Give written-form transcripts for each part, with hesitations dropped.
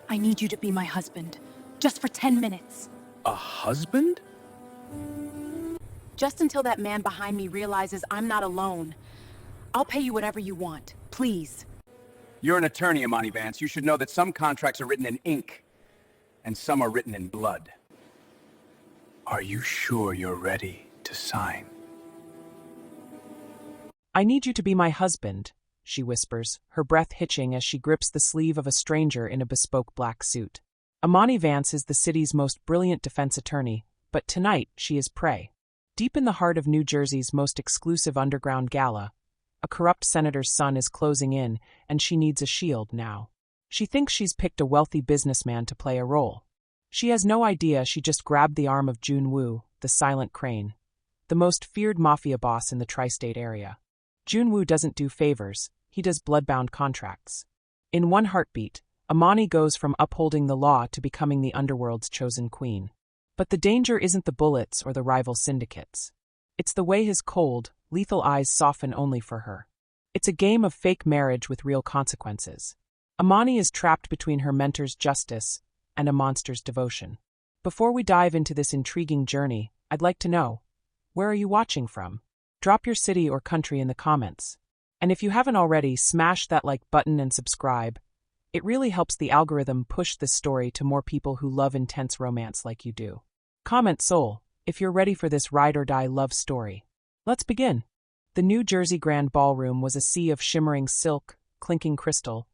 I need you to be my husband. Just for 10 minutes. A husband? Just until that man behind me realizes I'm not alone. I'll pay you whatever you want. Please. You're an attorney, Amani Vance. You should know that some contracts are written in ink, and some are written in blood. Are you sure you're ready to sign? I need you to be my husband, she whispers, her breath hitching as she grips the sleeve of a stranger in a bespoke black suit. Amani Vance is the city's most brilliant defense attorney, but tonight she is prey. Deep in the heart of New Jersey's most exclusive underground gala, a corrupt senator's son is closing in, and she needs a shield now. She thinks she's picked a wealthy businessman to play a role. She has no idea she just grabbed the arm of Junwoo, the silent crane, the most feared mafia boss in the tri-state area. Junwoo doesn't do favors, he does blood-bound contracts. In one heartbeat, Amani goes from upholding the law to becoming the underworld's chosen queen. But the danger isn't the bullets or the rival syndicates. It's the way his cold, lethal eyes soften only for her. It's a game of fake marriage with real consequences. Amani is trapped between her mentor's justice and a monster's devotion. Before we dive into this intriguing journey, I'd like to know, where are you watching from? Drop your city or country in the comments. And if you haven't already, smash that like button and subscribe. It really helps the algorithm push this story to more people who love intense romance like you do. Comment Soul if you're ready for this ride-or-die love story. Let's begin. The New Jersey Grand Ballroom was a sea of shimmering silk, clinking crystal,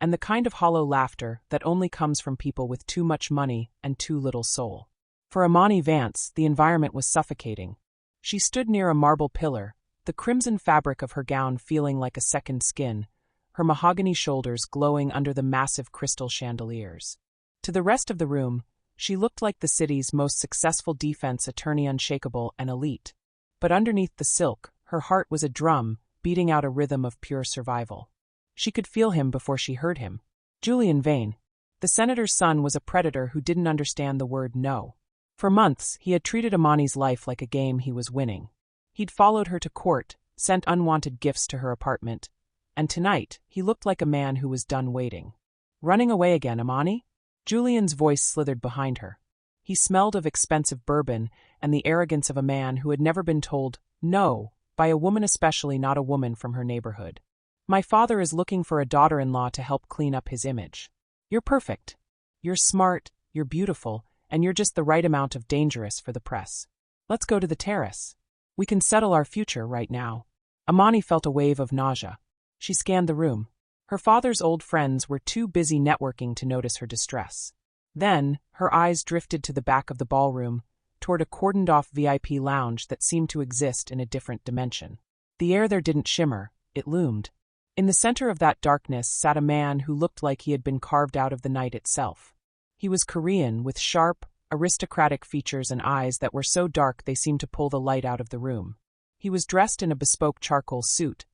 and the kind of hollow laughter that only comes from people with too much money and too little soul. For Amani Vance, the environment was suffocating. She stood near a marble pillar, the crimson fabric of her gown feeling like a second skin, her mahogany shoulders glowing under the massive crystal chandeliers. To the rest of the room, she looked like the city's most successful defense attorney, unshakable and elite. But underneath the silk, her heart was a drum, beating out a rhythm of pure survival. She could feel him before she heard him. Julian Vane. The senator's son was a predator who didn't understand the word no. For months, he had treated Amani's life like a game he was winning. He'd followed her to court, sent unwanted gifts to her apartment, and tonight, he looked like a man who was done waiting. Running away again, Amani? Julian's voice slithered behind her. He smelled of expensive bourbon and the arrogance of a man who had never been told no by a woman, especially not a woman from her neighborhood. My father is looking for a daughter-in-law to help clean up his image. You're perfect. You're smart, you're beautiful, and you're just the right amount of dangerous for the press. Let's go to the terrace. We can settle our future right now. Amani felt a wave of nausea. She scanned the room. Her father's old friends were too busy networking to notice her distress. Then, her eyes drifted to the back of the ballroom, toward a cordoned-off VIP lounge that seemed to exist in a different dimension. The air there didn't shimmer, it loomed. In the center of that darkness sat a man who looked like he had been carved out of the night itself. He was Korean, with sharp, aristocratic features and eyes that were so dark they seemed to pull the light out of the room. He was dressed in a bespoke charcoal suit,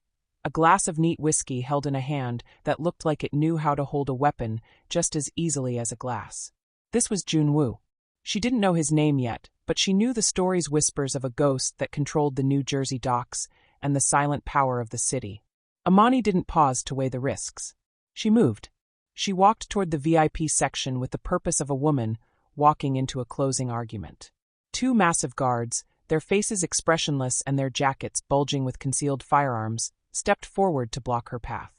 a glass of neat whiskey held in a hand that looked like it knew how to hold a weapon just as easily as a glass. This was Junwoo. She didn't know his name yet, but she knew the story's whispers of a ghost that controlled the New Jersey docks and the silent power of the city. Amani didn't pause to weigh the risks. She moved. She walked toward the VIP section with the purpose of a woman walking into a closing argument. Two massive guards, their faces expressionless and their jackets bulging with concealed firearms, stepped forward to block her path.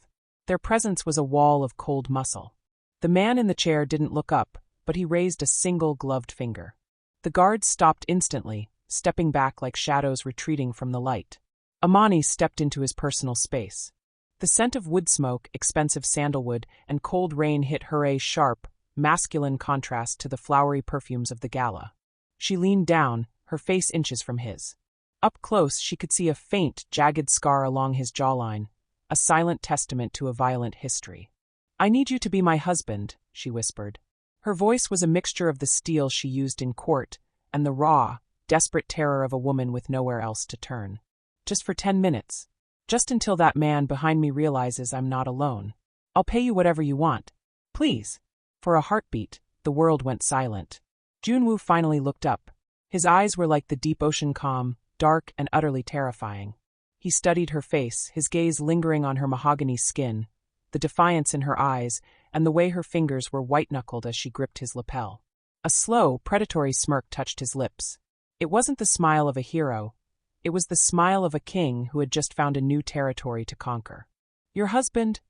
Their presence was a wall of cold muscle. The man in the chair didn't look up, but he raised a single gloved finger. The guards stopped instantly, stepping back like shadows retreating from the light. Amani stepped into his personal space. The scent of wood smoke, expensive sandalwood, and cold rain hit her a sharp, masculine contrast to the flowery perfumes of the gala. She leaned down, her face inches from his. Up close, she could see a faint, jagged scar along his jawline, a silent testament to a violent history. "I need you to be my husband," she whispered. Her voice was a mixture of the steel she used in court and the raw, desperate terror of a woman with nowhere else to turn. "Just for 10 minutes. Just until that man behind me realizes I'm not alone. I'll pay you whatever you want. Please." For a heartbeat, the world went silent. Junwoo finally looked up. His eyes were like the deep ocean calm, dark and utterly terrifying. He studied her face, his gaze lingering on her mahogany skin, the defiance in her eyes, and the way her fingers were white-knuckled as she gripped his lapel. A slow, predatory smirk touched his lips. It wasn't the smile of a hero. It was the smile of a king who had just found a new territory to conquer. "Your husband?"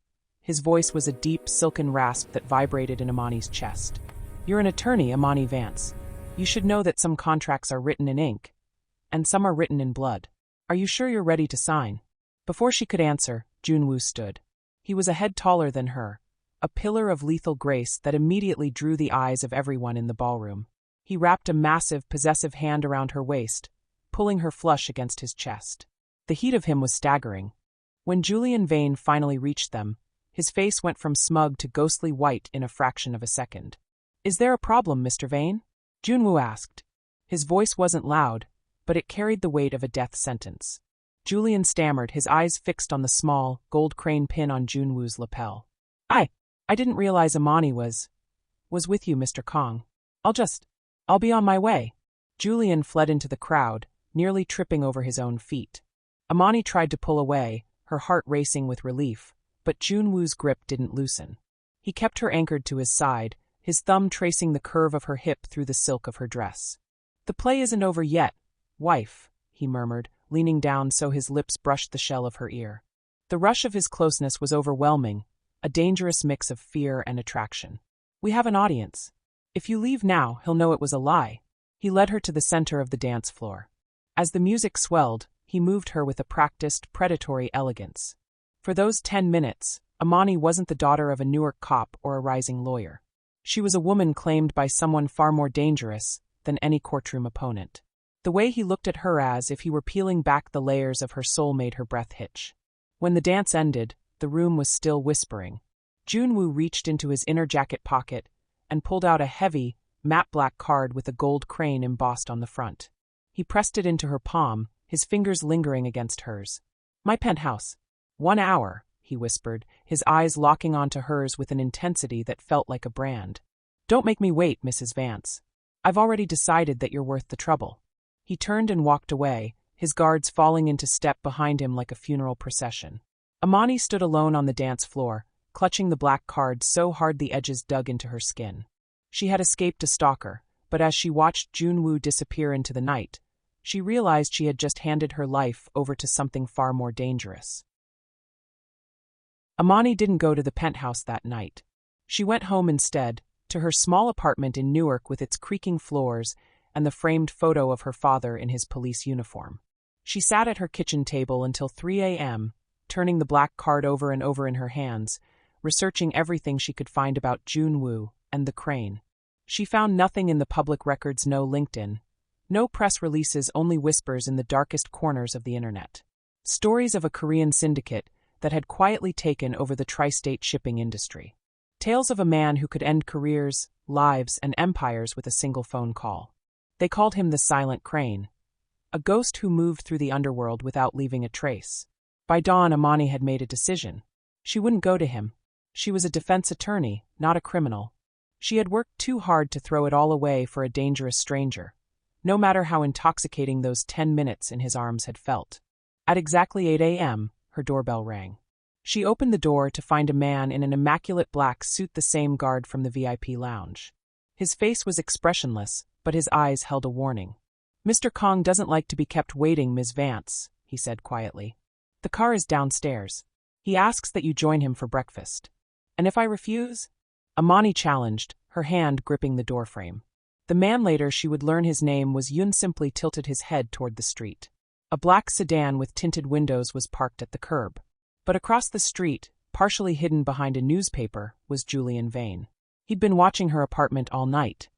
His voice was a deep, silken rasp that vibrated in Amani's chest. "You're an attorney, Amani Vance. You should know that some contracts are written in ink, and some are written in blood. Are you sure you're ready to sign?" Before she could answer, Junwoo stood. He was a head taller than her, a pillar of lethal grace that immediately drew the eyes of everyone in the ballroom. He wrapped a massive, possessive hand around her waist, pulling her flush against his chest. The heat of him was staggering. When Julian Vane finally reached them, his face went from smug to ghostly white in a fraction of a second. "Is there a problem, Mr. Vane?" Junwoo asked. His voice wasn't loud, but it carried the weight of a death sentence. Julian stammered, his eyes fixed on the small, gold crane pin on Junwoo's lapel. I didn't realize Amani was with you, Mr. Kong. I'll be on my way." Julian fled into the crowd, nearly tripping over his own feet. Amani tried to pull away, her heart racing with relief, but Junwoo's grip didn't loosen. He kept her anchored to his side, his thumb tracing the curve of her hip through the silk of her dress. "The play isn't over yet, wife," he murmured, leaning down so his lips brushed the shell of her ear. The rush of his closeness was overwhelming, a dangerous mix of fear and attraction. "We have an audience. If you leave now, he'll know it was a lie." He led her to the center of the dance floor. As the music swelled, he moved her with a practiced, predatory elegance. For those 10 minutes, Amani wasn't the daughter of a Newark cop or a rising lawyer. She was a woman claimed by someone far more dangerous than any courtroom opponent. The way he looked at her as if he were peeling back the layers of her soul made her breath hitch. When the dance ended, the room was still whispering. Junwoo reached into his inner jacket pocket and pulled out a heavy, matte black card with a gold crane embossed on the front. He pressed it into her palm, his fingers lingering against hers. "My penthouse. 1 hour," he whispered, his eyes locking onto hers with an intensity that felt like a brand. "Don't make me wait, Mrs. Vance. I've already decided that you're worth the trouble." He turned and walked away, his guards falling into step behind him like a funeral procession. Amani stood alone on the dance floor, clutching the black card so hard the edges dug into her skin. She had escaped a stalker, but as she watched Junwoo disappear into the night, she realized she had just handed her life over to something far more dangerous. Amani didn't go to the penthouse that night. She went home instead, to her small apartment in Newark with its creaking floors and the framed photo of her father in his police uniform. She sat at her kitchen table until 3 a.m., turning the black card over and over in her hands, researching everything she could find about Junwoo and the crane. She found nothing in the public records, no LinkedIn, no press releases, only whispers in the darkest corners of the internet. Stories of a Korean syndicate that had quietly taken over the tri-state shipping industry. Tales of a man who could end careers, lives, and empires with a single phone call. They called him the Silent Crane, a ghost who moved through the underworld without leaving a trace. By dawn, Amani had made a decision. She wouldn't go to him. She was a defense attorney, not a criminal. She had worked too hard to throw it all away for a dangerous stranger, no matter how intoxicating those 10 minutes in his arms had felt. At exactly 8 a.m., her doorbell rang. She opened the door to find a man in an immaculate black suit, the same guard from the VIP lounge. His face was expressionless, but his eyes held a warning. "Mr. Kong doesn't like to be kept waiting, Ms. Vance," he said quietly. "The car is downstairs. He asks that you join him for breakfast." "And if I refuse?" Amani challenged, her hand gripping the doorframe. The man, later she would learn his name was Yun, simply tilted his head toward the street. A black sedan with tinted windows was parked at the curb. But across the street, partially hidden behind a newspaper, was Julian Vane. He'd been watching her apartment all night.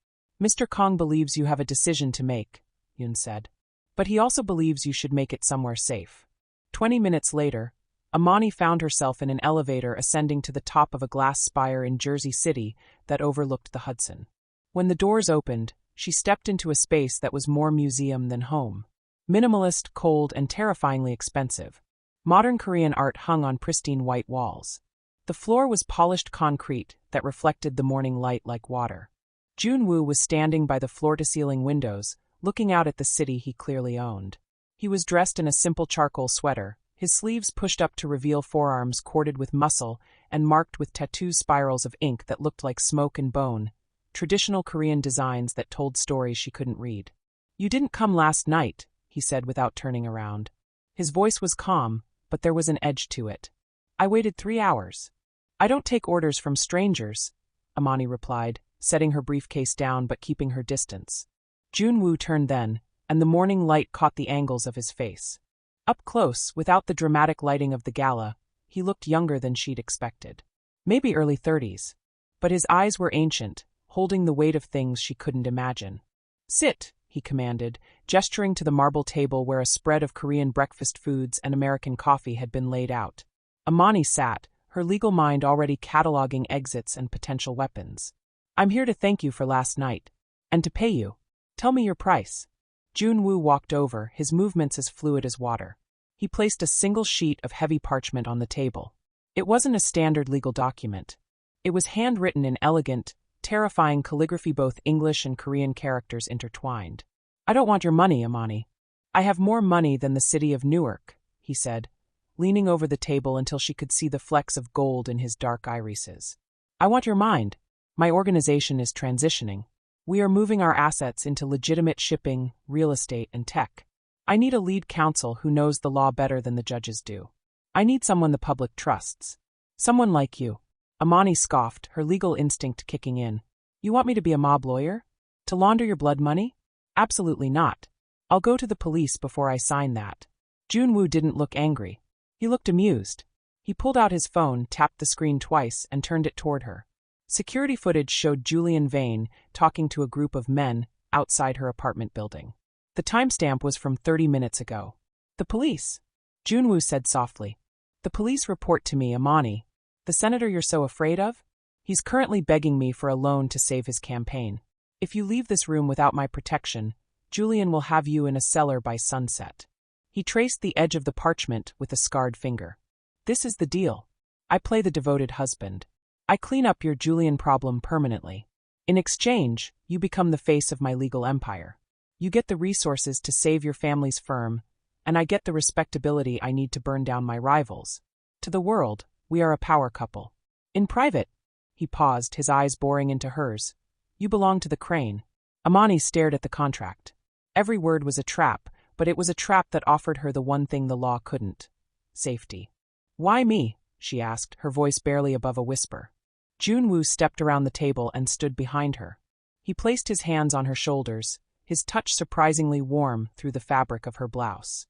"Mr. Kong believes you have a decision to make," Yun said. "But he also believes you should make it somewhere safe." 20 minutes later, Amani found herself in an elevator ascending to the top of a glass spire in Jersey City that overlooked the Hudson. When the doors opened, she stepped into a space that was more museum than home. Minimalist, cold, and terrifyingly expensive. Modern Korean art hung on pristine white walls. The floor was polished concrete that reflected the morning light like water. Junwoo was standing by the floor-to-ceiling windows, looking out at the city he clearly owned. He was dressed in a simple charcoal sweater, his sleeves pushed up to reveal forearms corded with muscle and marked with tattoo spirals of ink that looked like smoke and bone, traditional Korean designs that told stories she couldn't read. "You didn't come last night," he said without turning around. His voice was calm, but there was an edge to it. "I waited 3 hours." "I don't take orders from strangers," Amani replied, setting her briefcase down but keeping her distance. Junwoo turned then, and the morning light caught the angles of his face. Up close, without the dramatic lighting of the gala, he looked younger than she'd expected. Maybe early 30s. But his eyes were ancient, holding the weight of things she couldn't imagine. "Sit," he commanded, gesturing to the marble table where a spread of Korean breakfast foods and American coffee had been laid out. Amani sat, her legal mind already cataloging exits and potential weapons. "I'm here to thank you for last night. And to pay you. Tell me your price." Junwoo walked over, his movements as fluid as water. He placed a single sheet of heavy parchment on the table. It wasn't a standard legal document. It was handwritten in elegant, terrifying calligraphy, both English and Korean characters intertwined. "I don't want your money, Amani. I have more money than the city of Newark," he said, leaning over the table until she could see the flecks of gold in his dark irises. "I want your mind. My organization is transitioning. We are moving our assets into legitimate shipping, real estate, and tech. I need a lead counsel who knows the law better than the judges do. I need someone the public trusts. Someone like you." Amani scoffed, her legal instinct kicking in. "You want me to be a mob lawyer? To launder your blood money? Absolutely not. I'll go to the police before I sign that." Junwoo didn't look angry. He looked amused. He pulled out his phone, tapped the screen twice, and turned it toward her. Security footage showed Julian Vane talking to a group of men outside her apartment building. The timestamp was from 30 minutes ago. "The police," Junwoo said softly. "The police report to me, Amani. The senator you're so afraid of? He's currently begging me for a loan to save his campaign. If you leave this room without my protection, Julian will have you in a cellar by sunset." He traced the edge of the parchment with a scarred finger. "This is the deal. I play the devoted husband. I clean up your Julian problem permanently. In exchange, you become the face of my legal empire. You get the resources to save your family's firm, and I get the respectability I need to burn down my rivals. To the world, we are a power couple. In private," he paused, his eyes boring into hers, "you belong to the Crane." Amani stared at the contract. Every word was a trap, but it was a trap that offered her the one thing the law couldn't: safety. "Why me?" she asked, her voice barely above a whisper. Junwoo stepped around the table and stood behind her. He placed his hands on her shoulders, his touch surprisingly warm through the fabric of her blouse.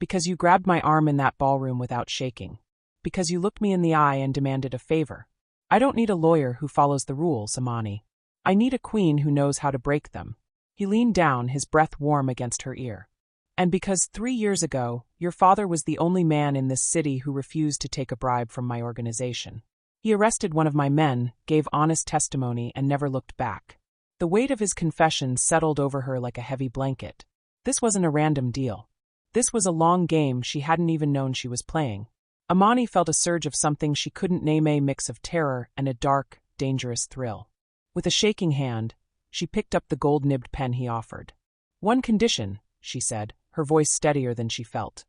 "Because you grabbed my arm in that ballroom without shaking. Because you looked me in the eye and demanded a favor. I don't need a lawyer who follows the rules, Amani. I need a queen who knows how to break them." He leaned down, his breath warm against her ear. "And because 3 years ago, your father was the only man in this city who refused to take a bribe from my organization. He arrested one of my men, gave honest testimony, and never looked back." The weight of his confession settled over her like a heavy blanket. This wasn't a random deal. This was a long game she hadn't even known she was playing. Amani felt a surge of something she couldn't name, a mix of terror and a dark, dangerous thrill. With a shaking hand, she picked up the gold-nibbed pen he offered. "One condition," she said, her voice steadier than she felt.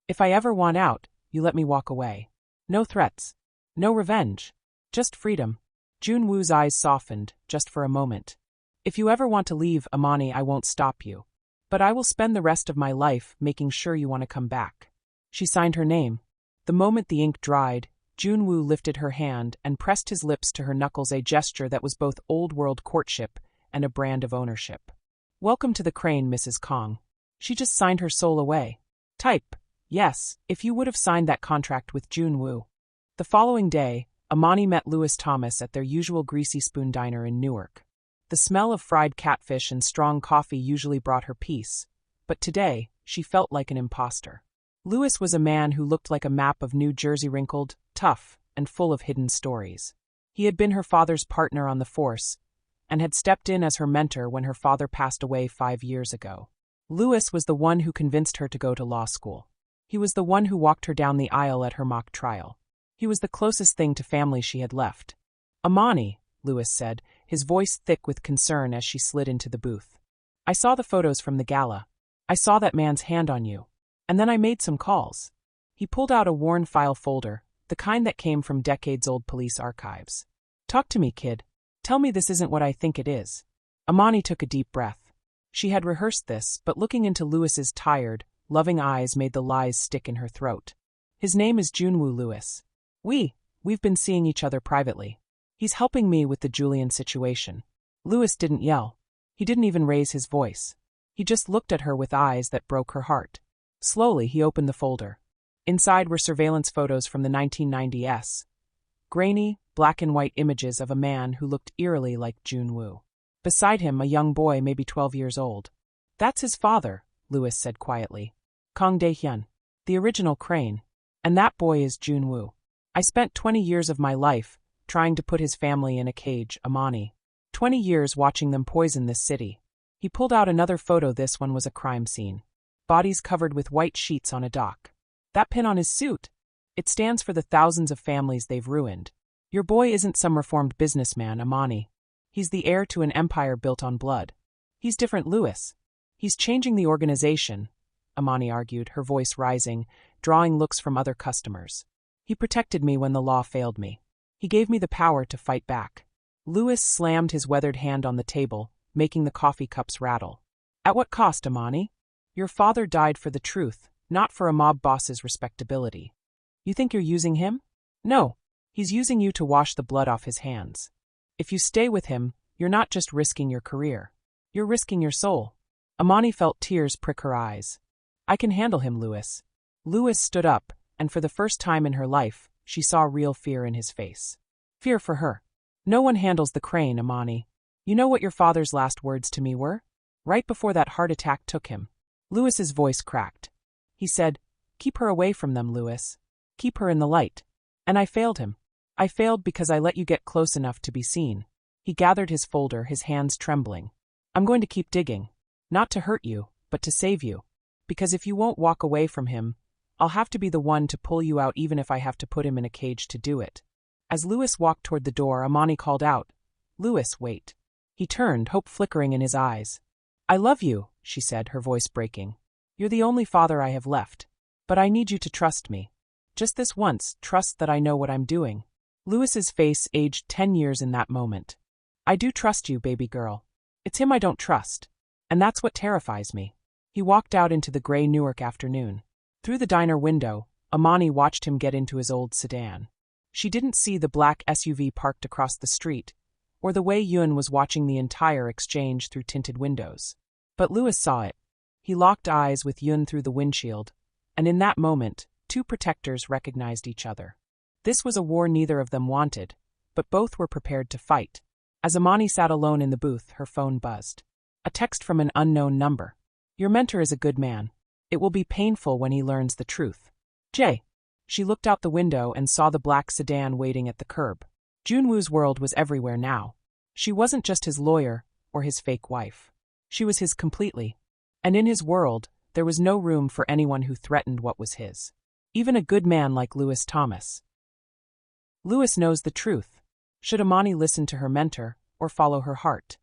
"If I ever want out, you let me walk away. No threats. No revenge. Just freedom." Junwoo's eyes softened, just for a moment. "If you ever want to leave, Amani, I won't stop you. But I will spend the rest of my life making sure you want to come back." She signed her name. The moment the ink dried, Junwoo lifted her hand and pressed his lips to her knuckles, a gesture that was both old-world courtship and a brand of ownership. "Welcome to the Crane, Mrs. Kong." She just signed her soul away. Type, yes, if you would have signed that contract with Junwoo. The following day, Amani met Lewis Thomas at their usual Greasy Spoon diner in Newark. The smell of fried catfish and strong coffee usually brought her peace, but today, she felt like an imposter. Lewis was a man who looked like a map of New Jersey, wrinkled, tough, and full of hidden stories. He had been her father's partner on the force, and had stepped in as her mentor when her father passed away 5 years ago. Lewis was the one who convinced her to go to law school. He was the one who walked her down the aisle at her mock trial. He was the closest thing to family she had left. "Amani," Lewis said, his voice thick with concern as she slid into the booth. "I saw the photos from the gala. I saw that man's hand on you. And then I made some calls." He pulled out a worn file folder, the kind that came from decades-old police archives. "Talk to me, kid. Tell me this isn't what I think it is." Amani took a deep breath. She had rehearsed this, but looking into Lewis's tired, loving eyes made the lies stick in her throat. "His name is Junwoo Lewis. We've been seeing each other privately. He's helping me with the Julian situation." Lewis didn't yell. He didn't even raise his voice. He just looked at her with eyes that broke her heart. Slowly, he opened the folder. Inside were surveillance photos from the 1990s. Grainy, black-and-white images of a man who looked eerily like Junwoo. Beside him, a young boy, maybe 12 years old. "That's his father," Lewis said quietly. "Kang Dae-hyun, the original Crane. And that boy is Junwoo. I spent 20 years of my life trying to put his family in a cage, Amani. 20 years watching them poison this city." He pulled out another photo. This one was a crime scene. Bodies covered with white sheets on a dock. "That pin on his suit. It stands for the thousands of families they've ruined. Your boy isn't some reformed businessman, Amani. He's the heir to an empire built on blood. He's different, Lewis. He's changing the organization," Amani argued, her voice rising, drawing looks from other customers. "He protected me when the law failed me. He gave me the power to fight back." Lewis slammed his weathered hand on the table, making the coffee cups rattle. "At what cost, Amani? Your father died for the truth, not for a mob boss's respectability. You think you're using him? No, he's using you to wash the blood off his hands. If you stay with him, you're not just risking your career. You're risking your soul." Amani felt tears prick her eyes. "I can handle him, Lewis." Lewis stood up, and for the first time in her life, she saw real fear in his face. Fear for her. "No one handles the Crane, Amani. You know what your father's last words to me were? Right before that heart attack took him." Lewis's voice cracked. He said, "Keep her away from them, Lewis. Keep her in the light." And I failed him. I failed because I let you get close enough to be seen. He gathered his folder, his hands trembling. "I'm going to keep digging. Not to hurt you, but to save you. Because if you won't walk away from him, I'll have to be the one to pull you out, even if I have to put him in a cage to do it." As Lewis walked toward the door, Amani called out, "Lewis, wait." He turned, hope flickering in his eyes. "I love you," she said, her voice breaking. "You're the only father I have left. But I need you to trust me. Just this once, trust that I know what I'm doing." Lewis's face aged 10 years in that moment. "I do trust you, baby girl. It's him I don't trust. And that's what terrifies me." He walked out into the gray Newark afternoon. Through the diner window, Amani watched him get into his old sedan. She didn't see the black SUV parked across the street, or the way Yun was watching the entire exchange through tinted windows. But Lewis saw it. He locked eyes with Yun through the windshield, and in that moment, two protectors recognized each other. This was a war neither of them wanted, but both were prepared to fight. As Amani sat alone in the booth, her phone buzzed. A text from an unknown number. "Your mentor is a good man. It will be painful when he learns the truth. Jay." She looked out the window and saw the black sedan waiting at the curb. Junwoo's world was everywhere now. She wasn't just his lawyer or his fake wife. She was his completely. And in his world, there was no room for anyone who threatened what was his. Even a good man like Lewis Thomas. Lewis knows the truth. Should Amani listen to her mentor or follow her heart?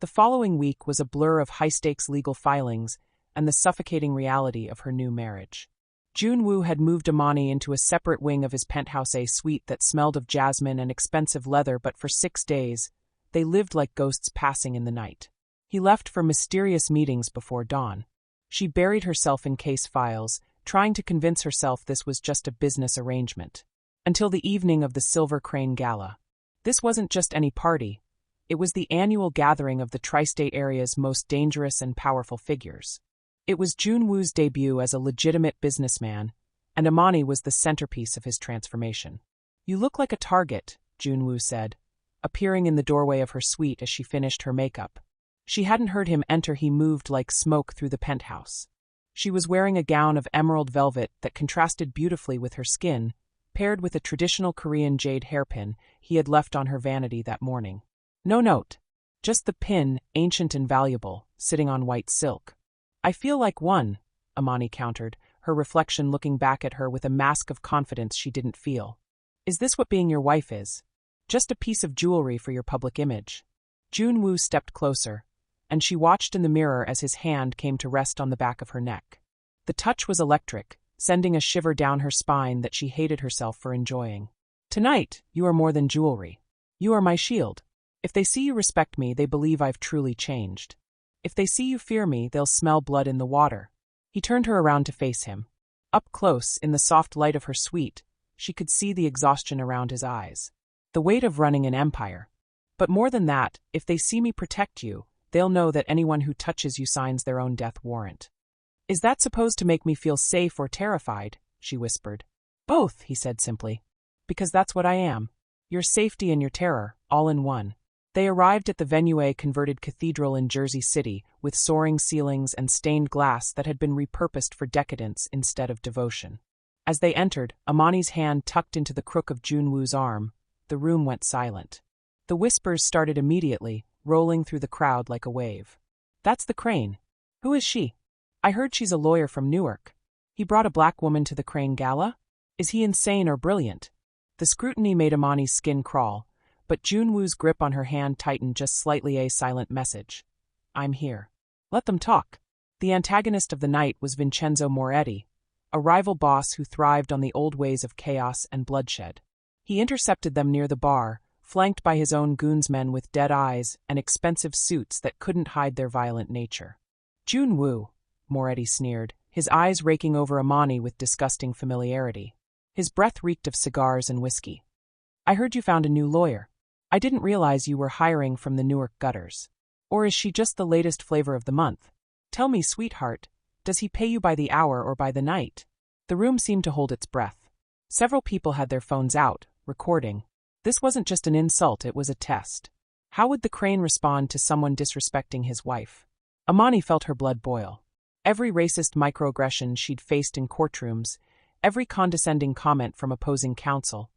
The following week was a blur of high-stakes legal filings and the suffocating reality of her new marriage. Junwoo had moved Amani into a separate wing of his penthouse A suite that smelled of jasmine and expensive leather, but for 6 days, they lived like ghosts passing in the night. He left for mysterious meetings before dawn. She buried herself in case files, trying to convince herself this was just a business arrangement. Until the evening of the Silver Crane Gala. This wasn't just any party. It was the annual gathering of the tri-state area's most dangerous and powerful figures. It was Junwoo's debut as a legitimate businessman, and Amani was the centerpiece of his transformation. "You look like a target," Junwoo said, appearing in the doorway of her suite as she finished her makeup. She hadn't heard him enter. He moved like smoke through the penthouse. She was wearing a gown of emerald velvet that contrasted beautifully with her skin, paired with a traditional Korean jade hairpin he had left on her vanity that morning. No note. Just the pin, ancient and valuable, sitting on white silk. "I feel like one," Amani countered, her reflection looking back at her with a mask of confidence she didn't feel. "Is this what being your wife is? Just a piece of jewelry for your public image?" Junwoo stepped closer, and she watched in the mirror as his hand came to rest on the back of her neck. The touch was electric, sending a shiver down her spine that she hated herself for enjoying. Tonight, you are more than jewelry. You are my shield. If they see you respect me, they believe I've truly changed. If they see you fear me, they'll smell blood in the water. He turned her around to face him. Up close, in the soft light of her suite, she could see the exhaustion around his eyes. The weight of running an empire. But more than that, if they see me protect you, they'll know that anyone who touches you signs their own death warrant. Is that supposed to make me feel safe or terrified? She whispered. Both, he said simply. Because that's what I am. Your safety and your terror, all in one. They arrived at the Venue converted cathedral in Jersey City with soaring ceilings and stained glass that had been repurposed for decadence instead of devotion. As they entered, Amani's hand tucked into the crook of Junwoo's arm, the room went silent. The whispers started immediately, rolling through the crowd like a wave. That's the Crane. Who is she? I heard she's a lawyer from Newark. He brought a black woman to the Crane Gala? Is he insane or brilliant? The scrutiny made Amani's skin crawl, but Junwoo's grip on her hand tightened just slightly. A silent message. I'm here. Let them talk. The antagonist of the night was Vincenzo Moretti, a rival boss who thrived on the old ways of chaos and bloodshed. He intercepted them near the bar, flanked by his own goonsmen with dead eyes and expensive suits that couldn't hide their violent nature. Junwoo, Moretti sneered, his eyes raking over Amani with disgusting familiarity. His breath reeked of cigars and whiskey. I heard you found a new lawyer. I didn't realize you were hiring from the Newark gutters. Or is she just the latest flavor of the month? Tell me, sweetheart, does he pay you by the hour or by the night? The room seemed to hold its breath. Several people had their phones out, recording. This wasn't just an insult, it was a test. How would the Crane respond to someone disrespecting his wife? Amani felt her blood boil. Every racist microaggression she'd faced in courtrooms, every condescending comment from opposing counsel,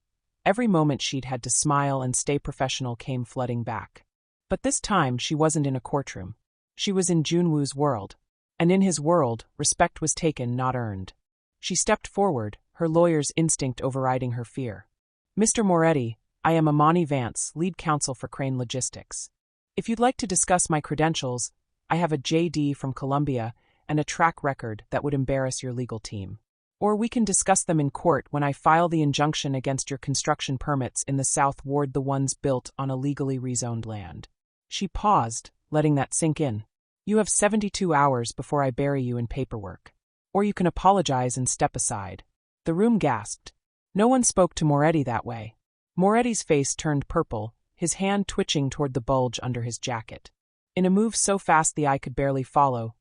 every moment she'd had to smile and stay professional came flooding back. But this time she wasn't in a courtroom. She was in Junwoo's world. And in his world, respect was taken, not earned. She stepped forward, her lawyer's instinct overriding her fear. Mr. Moretti, I am Amani Vance, lead counsel for Crane Logistics. If you'd like to discuss my credentials, I have a JD from Columbia and a track record that would embarrass your legal team. Or we can discuss them in court when I file the injunction against your construction permits in the South Ward, the ones built on illegally rezoned land. She paused, letting that sink in. You have 72 hours before I bury you in paperwork. Or you can apologize and step aside. The room gasped. No one spoke to Moretti that way. Moretti's face turned purple, his hand twitching toward the bulge under his jacket. In a move so fast the eye could barely follow,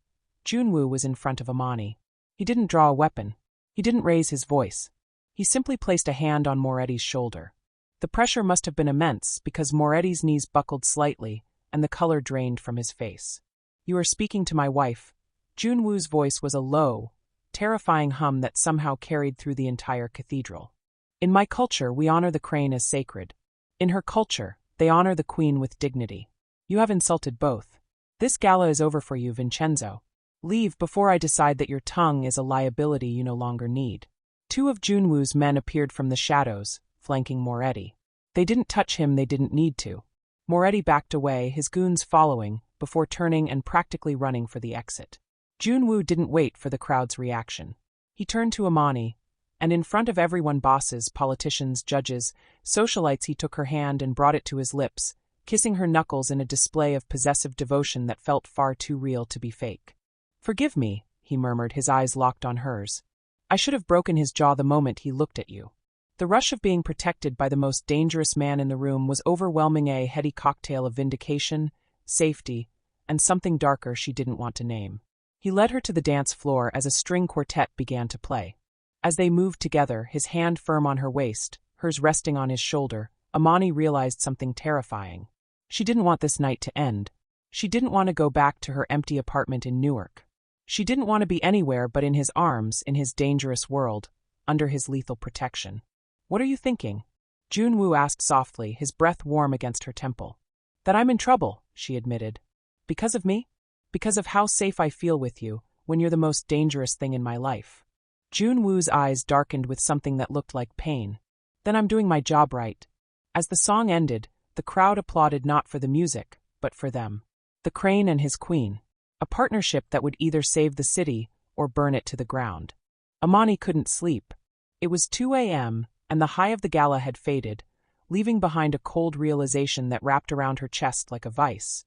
Junwoo was in front of Amani. He didn't draw a weapon. He didn't raise his voice. He simply placed a hand on Moretti's shoulder. The pressure must have been immense because Moretti's knees buckled slightly and the color drained from his face. You are speaking to my wife. Junwoo's voice was a low, terrifying hum that somehow carried through the entire cathedral. In my culture, we honor the Crane as sacred. In her culture, they honor the queen with dignity. You have insulted both. This gala is over for you, Vincenzo. Leave before I decide that your tongue is a liability you no longer need. Two of Junwoo's men appeared from the shadows, flanking Moretti. They didn't touch him, they didn't need to. Moretti backed away, his goons following, before turning and practically running for the exit. Junwoo didn't wait for the crowd's reaction. He turned to Amani, and in front of everyone, bosses, politicians, judges, socialites, he took her hand and brought it to his lips, kissing her knuckles in a display of possessive devotion that felt far too real to be fake. Forgive me, he murmured, his eyes locked on hers. I should have broken his jaw the moment he looked at you. The rush of being protected by the most dangerous man in the room was overwhelming, a heady cocktail of vindication, safety, and something darker she didn't want to name. He led her to the dance floor as a string quartet began to play. As they moved together, his hand firm on her waist, hers resting on his shoulder, Amani realized something terrifying. She didn't want this night to end. She didn't want to go back to her empty apartment in Newark. She didn't want to be anywhere but in his arms, in his dangerous world, under his lethal protection. What are you thinking? Junwoo asked softly, his breath warm against her temple. That I'm in trouble, she admitted. Because of me? Because of how safe I feel with you, when you're the most dangerous thing in my life. Junwoo's eyes darkened with something that looked like pain. Then I'm doing my job right. As the song ended, the crowd applauded not for the music, but for them. The Crane and his queen. A partnership that would either save the city or burn it to the ground. Amani couldn't sleep. It was 2 a.m., and the high of the gala had faded, leaving behind a cold realization that wrapped around her chest like a vice.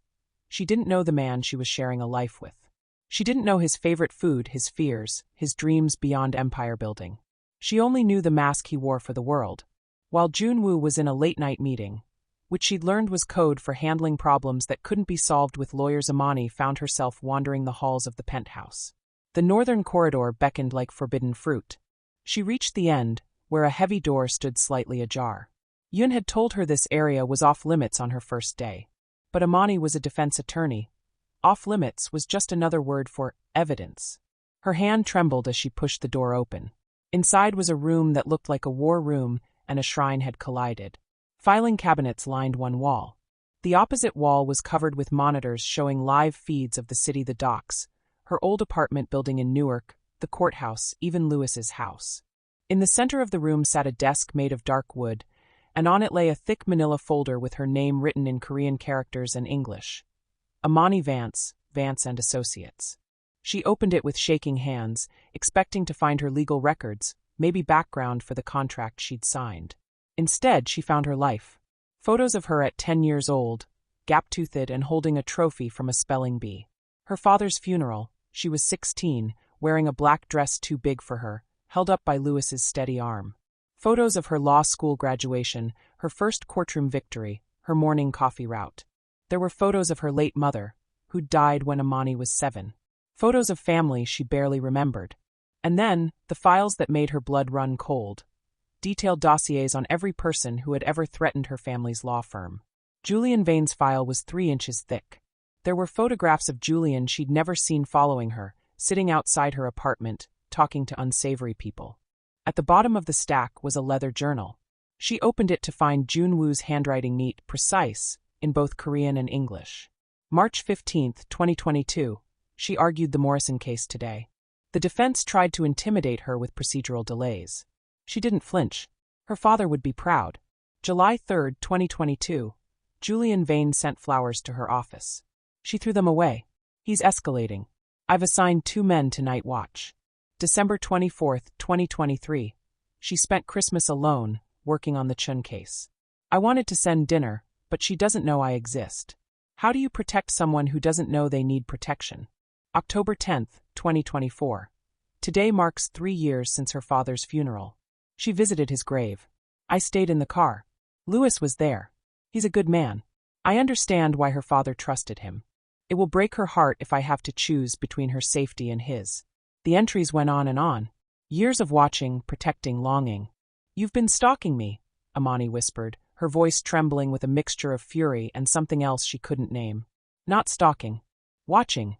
She didn't know the man she was sharing a life with. She didn't know his favorite food, his fears, his dreams beyond empire building. She only knew the mask he wore for the world. While Junwoo was in a late-night meeting, which she'd learned was code for handling problems that couldn't be solved with lawyers, Amani found herself wandering the halls of the penthouse. The northern corridor beckoned like forbidden fruit. She reached the end, where a heavy door stood slightly ajar. Yun had told her this area was off-limits on her first day. But Amani was a defense attorney. Off-limits was just another word for evidence. Her hand trembled as she pushed the door open. Inside was a room that looked like a war room, and a shrine had collided. Filing cabinets lined one wall. The opposite wall was covered with monitors showing live feeds of the city, the docks, her old apartment building in Newark, the courthouse, even Lewis's house. In the center of the room sat a desk made of dark wood, and on it lay a thick manila folder with her name written in Korean characters and English. Amani Vance, Vance and Associates. She opened it with shaking hands, expecting to find her legal records, maybe background for the contract she'd signed. Instead, she found her life. Photos of her at 10 years old, gap-toothed and holding a trophy from a spelling bee. Her father's funeral, she was 16, wearing a black dress too big for her, held up by Lewis's steady arm. Photos of her law school graduation, her first courtroom victory, her morning coffee route. There were photos of her late mother, who died when Amani was 7. Photos of family she barely remembered. And then, the files that made her blood run cold. Detailed dossiers on every person who had ever threatened her family's law firm. Julian Vane's file was 3 inches thick. There were photographs of Julian she'd never seen following her, sitting outside her apartment, talking to unsavory people. At the bottom of the stack was a leather journal. She opened it to find Junwoo's handwriting neat, precise, in both Korean and English. March 15, 2022. She argued the Morrison case today. The defense tried to intimidate her with procedural delays. She didn't flinch. Her father would be proud. July 3, 2022. Julian Vane sent flowers to her office. She threw them away. He's escalating. I've assigned 2 men to night watch. December 24, 2023. She spent Christmas alone, working on the Chun case. I wanted to send dinner, but she doesn't know I exist. How do you protect someone who doesn't know they need protection? October 10, 2024. Today marks 3 years since her father's funeral. She visited his grave. I stayed in the car. Lewis was there. He's a good man. I understand why her father trusted him. It will break her heart if I have to choose between her safety and his. The entries went on and on. Years of watching, protecting, longing. You've been stalking me, Amani whispered, her voice trembling with a mixture of fury and something else she couldn't name. Not stalking. Watching.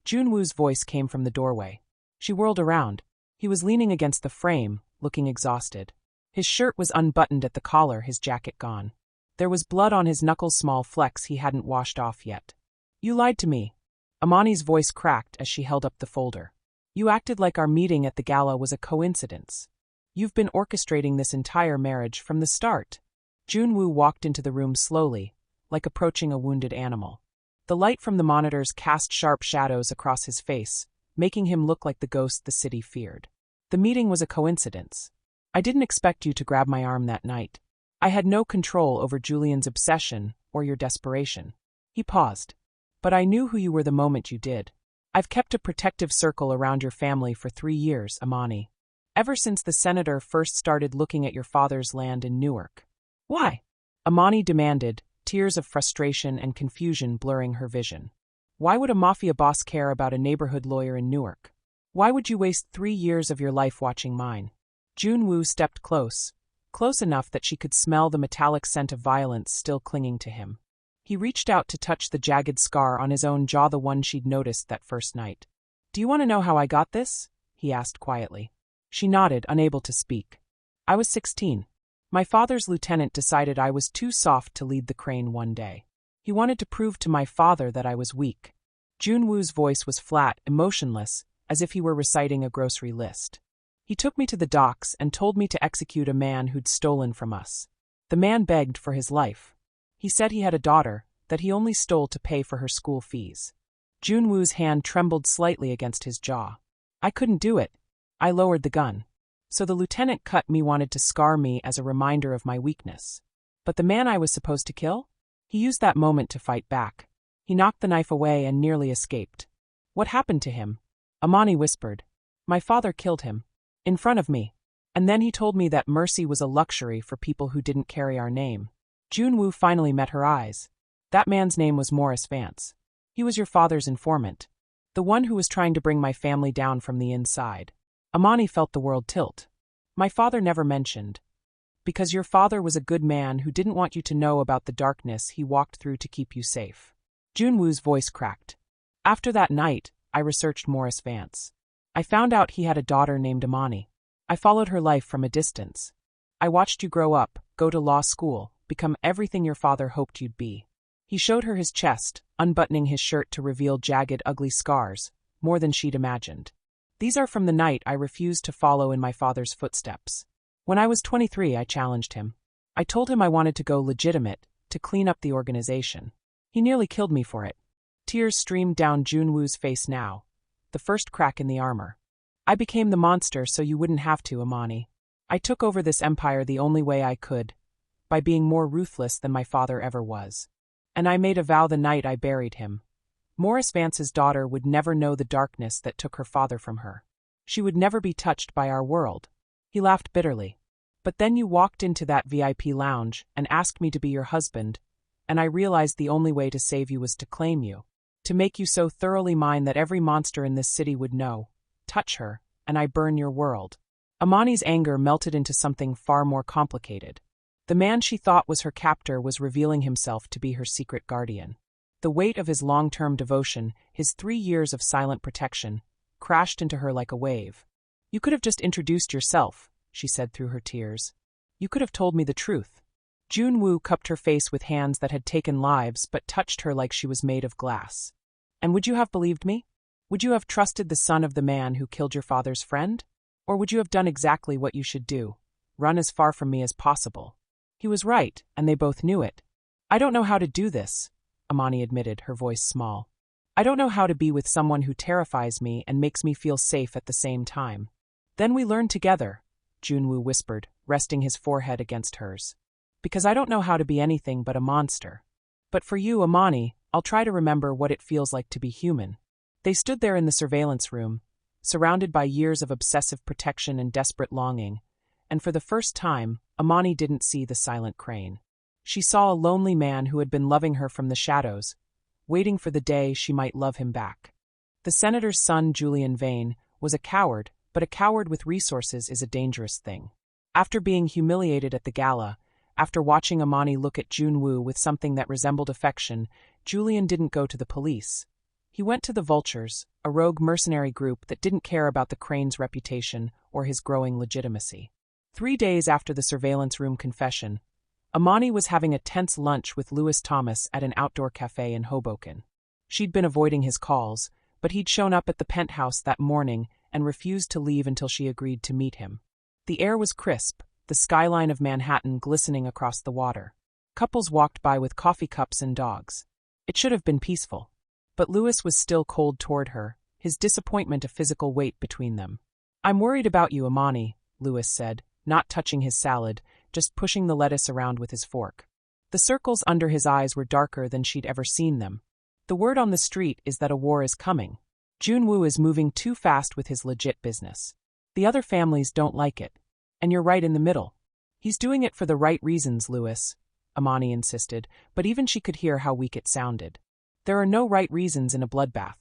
Junwoo's voice came from the doorway. She whirled around. He was leaning against the frame, looking exhausted. His shirt was unbuttoned at the collar, his jacket gone. There was blood on his knuckles, small flecks he hadn't washed off yet. You lied to me. Amani's voice cracked as she held up the folder. You acted like our meeting at the gala was a coincidence. You've been orchestrating this entire marriage from the start. Junwoo walked into the room slowly, like approaching a wounded animal. The light from the monitors cast sharp shadows across his face, making him look like the ghost the city feared. The meeting was a coincidence. I didn't expect you to grab my arm that night. I had no control over Julian's obsession or your desperation. He paused. But I knew who you were the moment you did. I've kept a protective circle around your family for 3 years, Amani. Ever since the senator first started looking at your father's land in Newark. Why? Amani demanded, tears of frustration and confusion blurring her vision. Why would a mafia boss care about a neighborhood lawyer in Newark? Why would you waste 3 years of your life watching mine? Junwoo stepped close enough that she could smell the metallic scent of violence still clinging to him. He reached out to touch the jagged scar on his own jaw, the one she'd noticed that first night. Do you want to know how I got this? He asked quietly. She nodded, unable to speak. I was 16. My father's lieutenant decided I was too soft to lead the crane one day. He wanted to prove to my father that I was weak. Junwoo's voice was flat, emotionless, as if he were reciting a grocery list. He took me to the docks and told me to execute a man who'd stolen from us. The man begged for his life. He said he had a daughter, that he only stole to pay for her school fees. Junwoo's hand trembled slightly against his jaw. I couldn't do it. I lowered the gun. So the lieutenant cut me wanted to scar me as a reminder of my weakness. But the man I was supposed to kill? He used that moment to fight back. He knocked the knife away and nearly escaped. What happened to him? Amani whispered. My father killed him. In front of me. And then he told me that mercy was a luxury for people who didn't carry our name. Junwoo finally met her eyes. That man's name was Morris Vance. He was your father's informant. The one who was trying to bring my family down from the inside. Amani felt the world tilt. My father never mentioned. Because your father was a good man who didn't want you to know about the darkness he walked through to keep you safe. Junwoo's voice cracked. After that night, I researched Morris Vance. I found out he had a daughter named Amani. I followed her life from a distance. I watched you grow up, go to law school, become everything your father hoped you'd be. He showed her his chest, unbuttoning his shirt to reveal jagged, ugly scars, more than she'd imagined. These are from the night I refused to follow in my father's footsteps. When I was 23, I challenged him. I told him I wanted to go legitimate, to clean up the organization. He nearly killed me for it. Tears streamed down Junwoo's face now. The first crack in the armor. I became the monster so you wouldn't have to, Amani. I took over this empire the only way I could, by being more ruthless than my father ever was. And I made a vow the night I buried him. Morris Vance's daughter would never know the darkness that took her father from her. She would never be touched by our world. He laughed bitterly. But then you walked into that VIP lounge and asked me to be your husband, and I realized the only way to save you was to claim you. To make you so thoroughly mine that every monster in this city would know. Touch her, and I burn your world. Amani's anger melted into something far more complicated. The man she thought was her captor was revealing himself to be her secret guardian. The weight of his long-term devotion, his 3 years of silent protection, crashed into her like a wave. You could have just introduced yourself, she said through her tears. You could have told me the truth. Junwoo cupped her face with hands that had taken lives but touched her like she was made of glass. And would you have believed me? Would you have trusted the son of the man who killed your father's friend? Or would you have done exactly what you should do? Run as far from me as possible. He was right, and they both knew it. I don't know how to do this, Amani admitted, her voice small. I don't know how to be with someone who terrifies me and makes me feel safe at the same time. Then we learn together, Junwoo whispered, resting his forehead against hers. Because I don't know how to be anything but a monster. But for you, Amani, I'll try to remember what it feels like to be human. They stood there in the surveillance room, surrounded by years of obsessive protection and desperate longing, and for the first time, Amani didn't see the silent crane. She saw a lonely man who had been loving her from the shadows, waiting for the day she might love him back. The senator's son, Julian Vane, was a coward, but a coward with resources is a dangerous thing. After being humiliated at the gala, after watching Amani look at Junwoo with something that resembled affection, Julian didn't go to the police. He went to the Vultures, a rogue mercenary group that didn't care about the crane's reputation or his growing legitimacy. 3 days after the surveillance room confession, Amani was having a tense lunch with Lewis Thomas at an outdoor cafe in Hoboken. She'd been avoiding his calls, but he'd shown up at the penthouse that morning and refused to leave until she agreed to meet him. The air was crisp, the skyline of Manhattan glistening across the water. Couples walked by with coffee cups and dogs. It should have been peaceful. But Lewis was still cold toward her, his disappointment a physical weight between them. I'm worried about you, Amani, Lewis said, not touching his salad, just pushing the lettuce around with his fork. The circles under his eyes were darker than she'd ever seen them. The word on the street is that a war is coming. Junwoo is moving too fast with his legit business. The other families don't like it. And you're right in the middle. He's doing it for the right reasons, Lewis, Amani insisted, but even she could hear how weak it sounded. There are no right reasons in a bloodbath.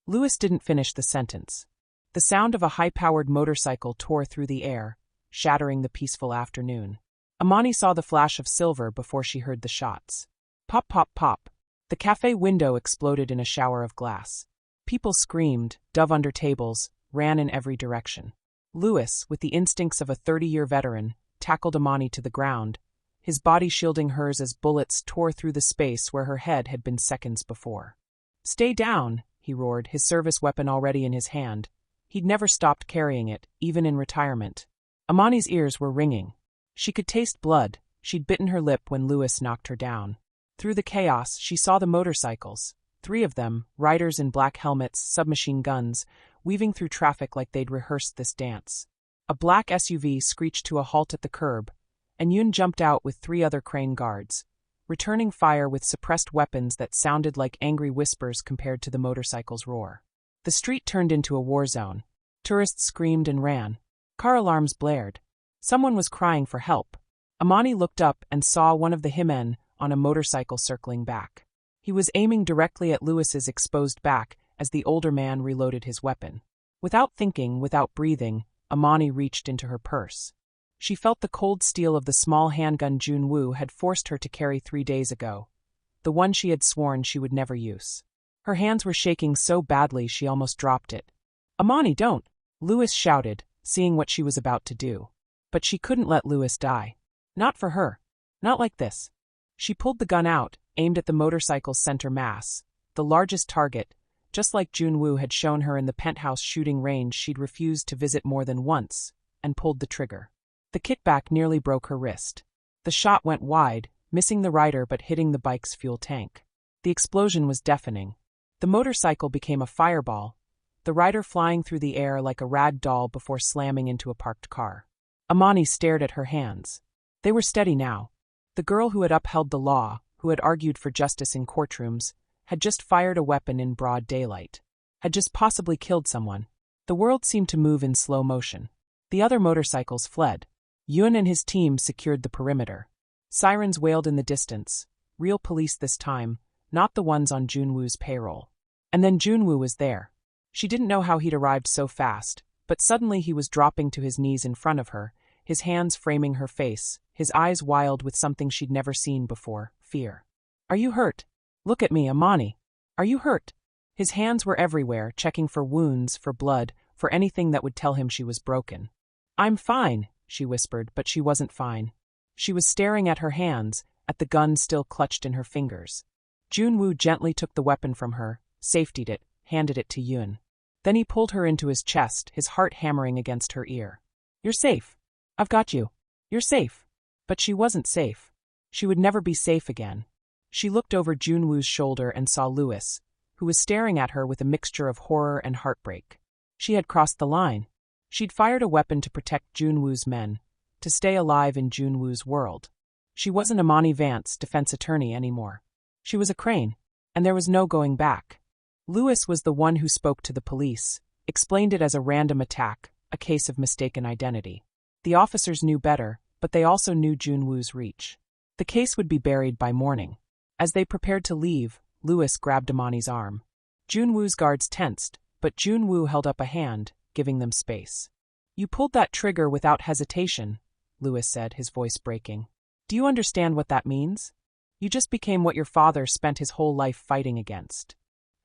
Lewis didn't finish the sentence. The sound of a high-powered motorcycle tore through the air, shattering the peaceful afternoon. Amani saw the flash of silver before she heard the shots. Pop, pop, pop. The cafe window exploded in a shower of glass. People screamed, dove under tables, ran in every direction. Lewis, with the instincts of a 30-year veteran, tackled Amani to the ground, his body shielding hers as bullets tore through the space where her head had been seconds before. Stay down, he roared, his service weapon already in his hand. He'd never stopped carrying it, even in retirement. Amani's ears were ringing. She could taste blood. She'd bitten her lip when Lewis knocked her down. Through the chaos, she saw the motorcycles. 3 of them, riders in black helmets, submachine guns, weaving through traffic like they'd rehearsed this dance. A black SUV screeched to a halt at the curb, and Yoon jumped out with 3 other Crane guards, returning fire with suppressed weapons that sounded like angry whispers compared to the motorcycle's roar. The street turned into a war zone. Tourists screamed and ran. Car alarms blared. Someone was crying for help. Amani looked up and saw one of the hitmen on a motorcycle circling back. He was aiming directly at Lewis's exposed back as the older man reloaded his weapon. Without thinking, without breathing, Amani reached into her purse. She felt the cold steel of the small handgun Jun-woo had forced her to carry 3 days ago, the one she had sworn she would never use. Her hands were shaking so badly she almost dropped it. "Amani, don't!" Lewis shouted, seeing what she was about to do. But she couldn't let Lewis die. Not for her. Not like this. She pulled the gun out, aimed at the motorcycle's center mass, the largest target, just like Jun-woo had shown her in the penthouse shooting range she'd refused to visit more than once, and pulled the trigger. The kickback nearly broke her wrist. The shot went wide, missing the rider but hitting the bike's fuel tank. The explosion was deafening. The motorcycle became a fireball, the rider flying through the air like a rag doll before slamming into a parked car. Amani stared at her hands. They were steady now. The girl who had upheld the law, who had argued for justice in courtrooms, had just fired a weapon in broad daylight. Had just possibly killed someone. The world seemed to move in slow motion. The other motorcycles fled. Yoon and his team secured the perimeter. Sirens wailed in the distance. Real police this time, not the ones on Jun-woo's payroll. And then Jun-woo was there. She didn't know how he'd arrived so fast, but suddenly he was dropping to his knees in front of her, his hands framing her face, his eyes wild with something she'd never seen before, fear. "Are you hurt? Look at me, Amani. Are you hurt?" His hands were everywhere, checking for wounds, for blood, for anything that would tell him she was broken. "I'm fine," she whispered, but she wasn't fine. She was staring at her hands, at the gun still clutched in her fingers. Jun-woo gently took the weapon from her, safetied it, handed it to Yoon. Then he pulled her into his chest, his heart hammering against her ear. "You're safe. I've got you. You're safe." But she wasn't safe. She would never be safe again. She looked over Jun-woo's shoulder and saw Lewis, who was staring at her with a mixture of horror and heartbreak. She had crossed the line. She'd fired a weapon to protect Jun-woo's men, to stay alive in Jun-woo's world. She wasn't Amani Vance, defense attorney, anymore. She was a Crane, and there was no going back. Lewis was the one who spoke to the police, explained it as a random attack, a case of mistaken identity. The officers knew better, but they also knew Jun-woo's reach. The case would be buried by morning. As they prepared to leave, Lewis grabbed Amani's arm. Jun-woo's guards tensed, but Jun-woo held up a hand, giving them space. "You pulled that trigger without hesitation," Lewis said, his voice breaking. "Do you understand what that means? You just became what your father spent his whole life fighting against."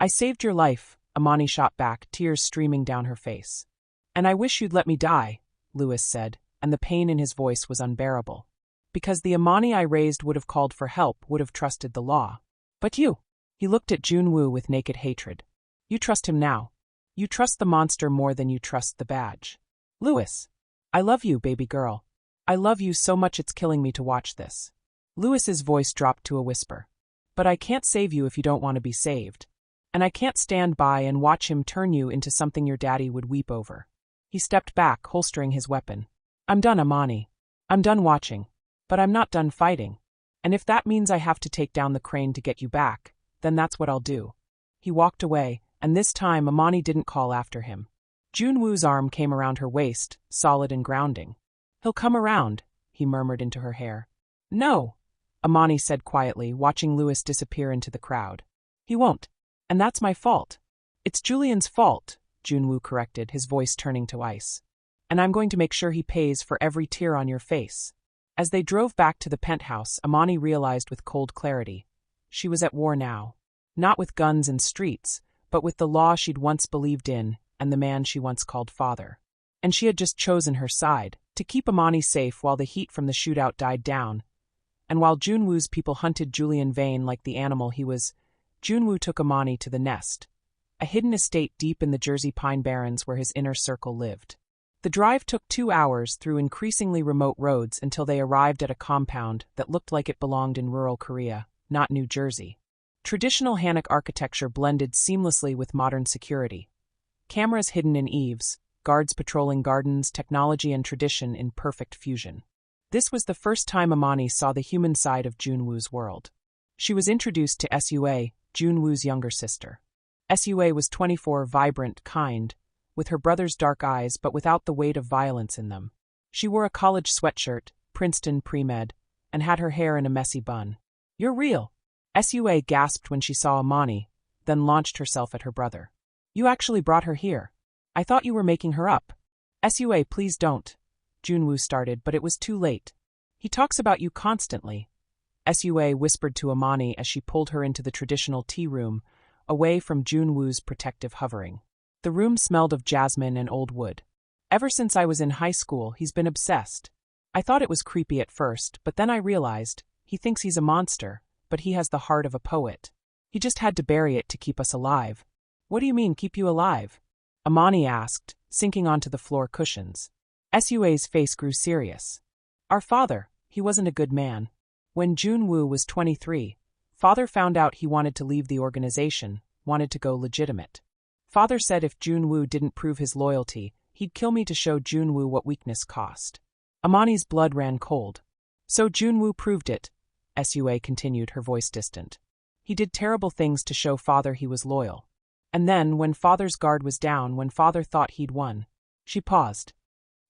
"I saved your life," Amani shot back, tears streaming down her face. "And I wish you'd let me die," Lewis said, and the pain in his voice was unbearable. "Because the Amani I raised would have called for help, would have trusted the law. But you," he looked at Jun-woo with naked hatred. "You trust him now. You trust the monster more than you trust the badge. Lewis, I love you, baby girl. I love you so much it's killing me to watch this." Lewis's voice dropped to a whisper. "But I can't save you if you don't want to be saved. And I can't stand by and watch him turn you into something your daddy would weep over." He stepped back, holstering his weapon. "I'm done, Amani. I'm done watching. But I'm not done fighting. And if that means I have to take down the Crane to get you back, then that's what I'll do." He walked away, and this time Amani didn't call after him. Jun-woo's arm came around her waist, solid and grounding. "He'll come around," he murmured into her hair. "No," Amani said quietly, watching Lewis disappear into the crowd. "He won't. And that's my fault." "It's Julian's fault," Jun-woo corrected, his voice turning to ice. "And I'm going to make sure he pays for every tear on your face." As they drove back to the penthouse, Amani realized with cold clarity. She was at war now. Not with guns and streets, but with the law she'd once believed in, and the man she once called father. And she had just chosen her side, to keep Amani safe while the heat from the shootout died down. And while Jun-woo's people hunted Julian Vane like the animal he was, Jun-woo took Amani to the Nest, a hidden estate deep in the Jersey Pine Barrens where his inner circle lived. The drive took 2 hours through increasingly remote roads until they arrived at a compound that looked like it belonged in rural Korea, not New Jersey. Traditional Hanok architecture blended seamlessly with modern security. Cameras hidden in eaves, guards patrolling gardens, technology and tradition in perfect fusion. This was the first time Amani saw the human side of Junwoo's world. She was introduced to Sua, Junwoo's younger sister. Sua was 24, vibrant, kind, with her brother's dark eyes but without the weight of violence in them. She wore a college sweatshirt, Princeton pre-med, and had her hair in a messy bun. "You're real!" Sua gasped when she saw Amani, then launched herself at her brother. "You actually brought her here. I thought you were making her up." "Sua, please don't," Junwoo started, but it was too late. "He talks about you constantly," Sua whispered to Amani as she pulled her into the traditional tea room, away from Junwoo's protective hovering. The room smelled of jasmine and old wood. "Ever since I was in high school, he's been obsessed. I thought it was creepy at first, but then I realized, he thinks he's a monster, but he has the heart of a poet. He just had to bury it to keep us alive." "What do you mean, keep you alive?" Amani asked, sinking onto the floor cushions. Sua's face grew serious. "Our father, he wasn't a good man. When Junwoo was 23, father found out he wanted to leave the organization, wanted to go legitimate. Father said if Junwoo didn't prove his loyalty, he'd kill me to show Junwoo what weakness cost." Amani's blood ran cold. "So Junwoo proved it," Sua continued, her voice distant. "He did terrible things to show father he was loyal. And then, when father's guard was down, when father thought he'd won." She paused.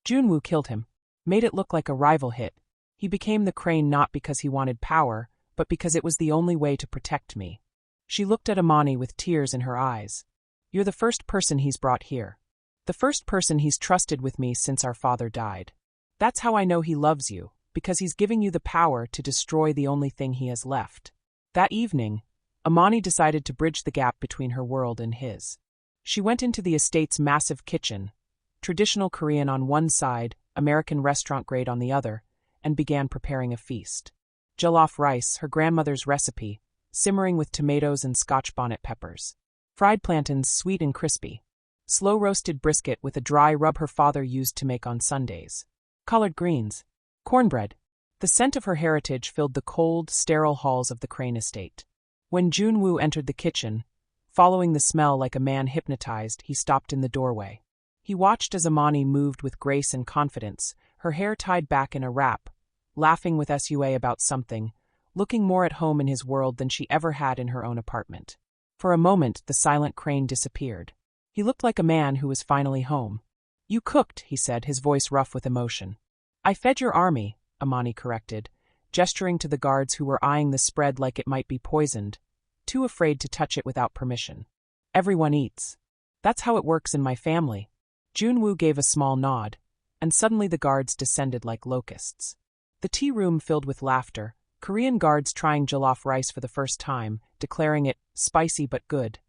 "Junwoo killed him. Made it look like a rival hit. He became the Crane not because he wanted power, but because it was the only way to protect me." She looked at Amani with tears in her eyes. "You're the first person he's brought here. The first person he's trusted with me since our father died. That's how I know he loves you, because he's giving you the power to destroy the only thing he has left." That evening, Amani decided to bridge the gap between her world and his. She went into the estate's massive kitchen, traditional Korean on one side, American restaurant grade on the other, and began preparing a feast. Jollof rice, her grandmother's recipe, simmering with tomatoes and Scotch bonnet peppers. Fried plantains, sweet and crispy. Slow-roasted brisket with a dry rub her father used to make on Sundays. Collard greens. Cornbread. The scent of her heritage filled the cold, sterile halls of the Crane estate. When Junwoo entered the kitchen, following the smell like a man hypnotized, he stopped in the doorway. He watched as Amani moved with grace and confidence, her hair tied back in a wrap, laughing with Sua about something, looking more at home in his world than she ever had in her own apartment. For a moment, the silent Crane disappeared. He looked like a man who was finally home. "You cooked," he said, his voice rough with emotion. "I fed your army," Amani corrected, gesturing to the guards who were eyeing the spread like it might be poisoned, too afraid to touch it without permission. "Everyone eats. That's how it works in my family." Junwoo gave a small nod, and suddenly the guards descended like locusts. The tea room filled with laughter, Korean guards trying jollof rice for the first time, declaring it spicy but good,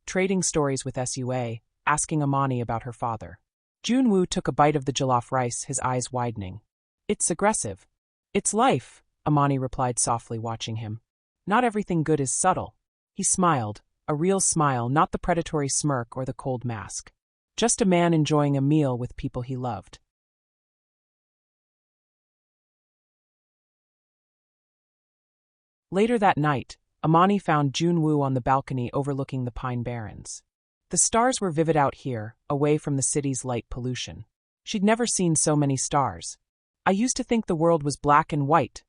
trading stories with Sua, asking Amani about her father. Junwoo took a bite of the jollof rice, his eyes widening. "It's aggressive." "It's life," Amani replied softly, watching him. "Not everything good is subtle." He smiled, a real smile, not the predatory smirk or the cold mask. Just a man enjoying a meal with people he loved. Later that night, Amani found Junwoo on the balcony overlooking the Pine Barrens. The stars were vivid out here, away from the city's light pollution. She'd never seen so many stars. "I used to think the world was black and white,"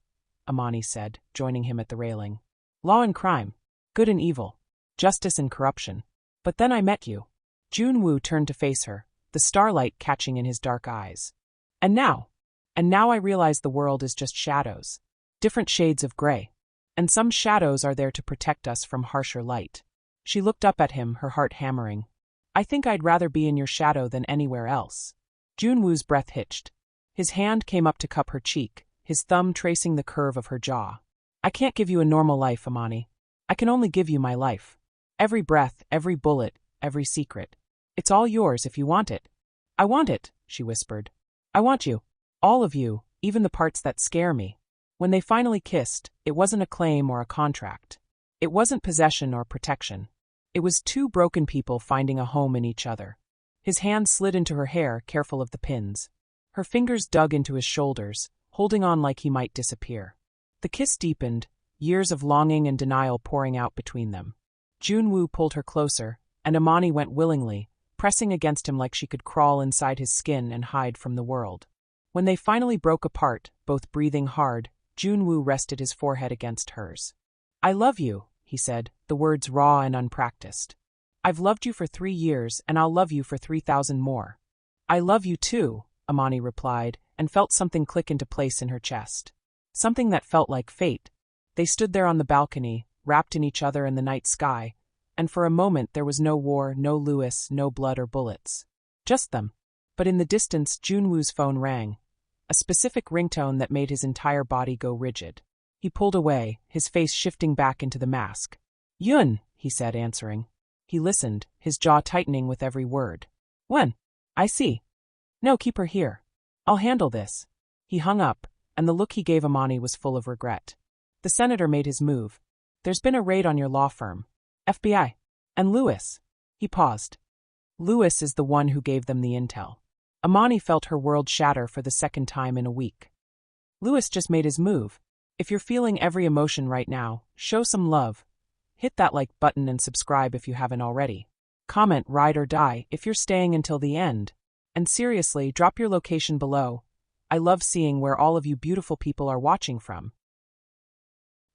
Amani said, joining him at the railing. "Law and crime, good and evil, justice and corruption. But then I met you." Junwoo turned to face her, the starlight catching in his dark eyes. And now I realize the world is just shadows. Different shades of gray. And some shadows are there to protect us from harsher light." She looked up at him, her heart hammering. "I think I'd rather be in your shadow than anywhere else." Junwoo's breath hitched. His hand came up to cup her cheek, his thumb tracing the curve of her jaw. "I can't give you a normal life, Amani. I can only give you my life. Every breath, every bullet, every secret. It's all yours if you want it." "I want it," she whispered. "I want you. All of you, even the parts that scare me." When they finally kissed, it wasn't a claim or a contract. It wasn't possession or protection. It was two broken people finding a home in each other. His hand slid into her hair, careful of the pins. Her fingers dug into his shoulders, holding on like he might disappear. The kiss deepened, years of longing and denial pouring out between them. Junwoo pulled her closer, and Amani went willingly, pressing against him like she could crawl inside his skin and hide from the world. When they finally broke apart, both breathing hard, Junwoo rested his forehead against hers. "I love you," he said, the words raw and unpracticed. "I've loved you for 3 years, and I'll love you for 3,000 more." "I love you too," Amani replied, and felt something click into place in her chest. Something that felt like fate. They stood there on the balcony, wrapped in each other and the night sky, and for a moment there was no war, no Lewis, no blood or bullets. Just them. But in the distance, Junwoo's phone rang. A specific ringtone that made his entire body go rigid. He pulled away, his face shifting back into the mask. "Yun," he said, answering. He listened, his jaw tightening with every word. "When? I see. No, keep her here. I'll handle this." He hung up, and the look he gave Amani was full of regret. The senator made his move. "There's been a raid on your law firm. FBI. And Lewis." He paused. "Lewis is the one who gave them the intel." Amani felt her world shatter for the second time in a week. "Lewis just made his move. If you're feeling every emotion right now, show some love. Hit that like button and subscribe if you haven't already. Comment ride or die if you're staying until the end. And seriously, drop your location below. I love seeing where all of you beautiful people are watching from."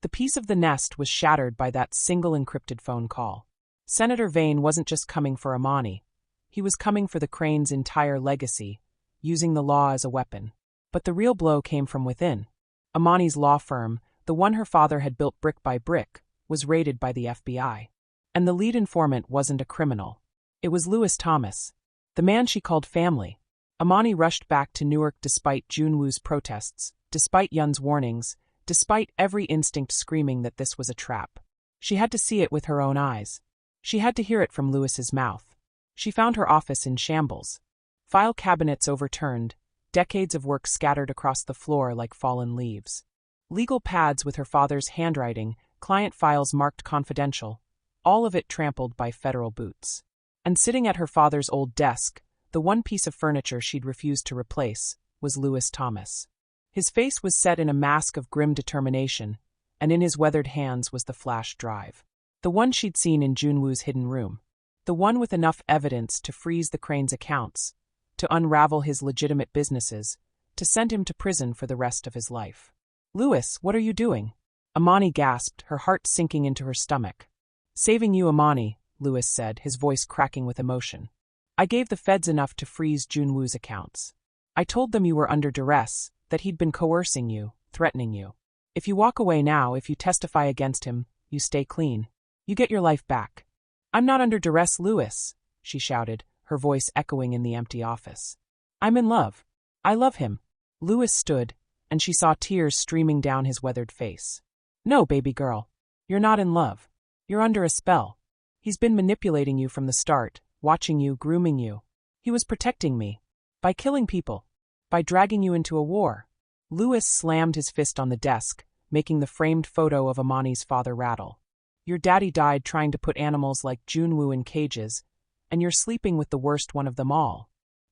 The peace of the nest was shattered by that single encrypted phone call. Senator Vane wasn't just coming for Amani. He was coming for the Crane's entire legacy, using the law as a weapon. But the real blow came from within. Amani's law firm, the one her father had built brick by brick, was raided by the FBI. And the lead informant wasn't a criminal. It was Lewis Thomas, the man she called family. Amani rushed back to Newark despite Junwoo's protests, despite Yun's warnings, despite every instinct screaming that this was a trap. She had to see it with her own eyes. She had to hear it from Lewis's mouth. She found her office in shambles. File cabinets overturned, decades of work scattered across the floor like fallen leaves. Legal pads with her father's handwriting, client files marked confidential, all of it trampled by federal boots. And sitting at her father's old desk, the one piece of furniture she'd refused to replace, was Lewis Thomas. His face was set in a mask of grim determination, and in his weathered hands was the flash drive. The one she'd seen in Junwoo's hidden room. The one with enough evidence to freeze the Crane's accounts, to unravel his legitimate businesses, to send him to prison for the rest of his life. "Lewis, what are you doing?" Amani gasped, her heart sinking into her stomach. "Saving you, Amani," Lewis said, his voice cracking with emotion. "I gave the feds enough to freeze Junwoo's accounts. I told them you were under duress, that he'd been coercing you, threatening you. If you walk away now, if you testify against him, you stay clean. You get your life back." "I'm not under duress, Lewis," she shouted, her voice echoing in the empty office. "I'm in love. I love him." Lewis stood, and she saw tears streaming down his weathered face. "No, baby girl. You're not in love. You're under a spell. He's been manipulating you from the start, watching you, grooming you. He was protecting me. By killing people. By dragging you into a war." Lewis slammed his fist on the desk, making the framed photo of Amani's father rattle. "Your daddy died trying to put animals like Junwoo in cages, and you're sleeping with the worst one of them all.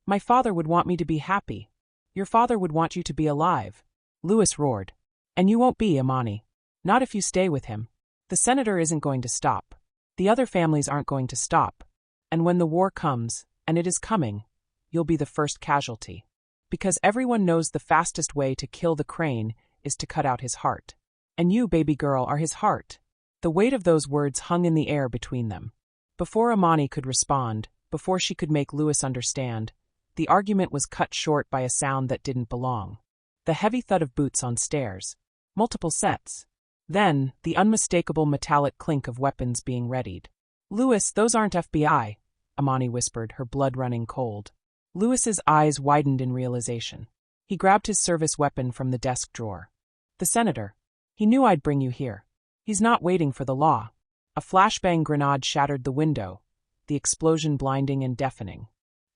My father would want me to be happy. Your father would want you to be alive." Lewis roared. "And you won't be, Amani. Not if you stay with him. The senator isn't going to stop. The other families aren't going to stop. And when the war comes, and it is coming, you'll be the first casualty. Because everyone knows the fastest way to kill the Crane is to cut out his heart. And you, baby girl, are his heart." The weight of those words hung in the air between them. Before Amani could respond, before she could make Lewis understand, the argument was cut short by a sound that didn't belong. The heavy thud of boots on stairs. Multiple sets. Then, the unmistakable metallic clink of weapons being readied. "Lewis, those aren't FBI," Amani whispered, her blood running cold. Lewis's eyes widened in realization. He grabbed his service weapon from the desk drawer. "The senator. He knew I'd bring you here. He's not waiting for the law." A flashbang grenade shattered the window, the explosion blinding and deafening.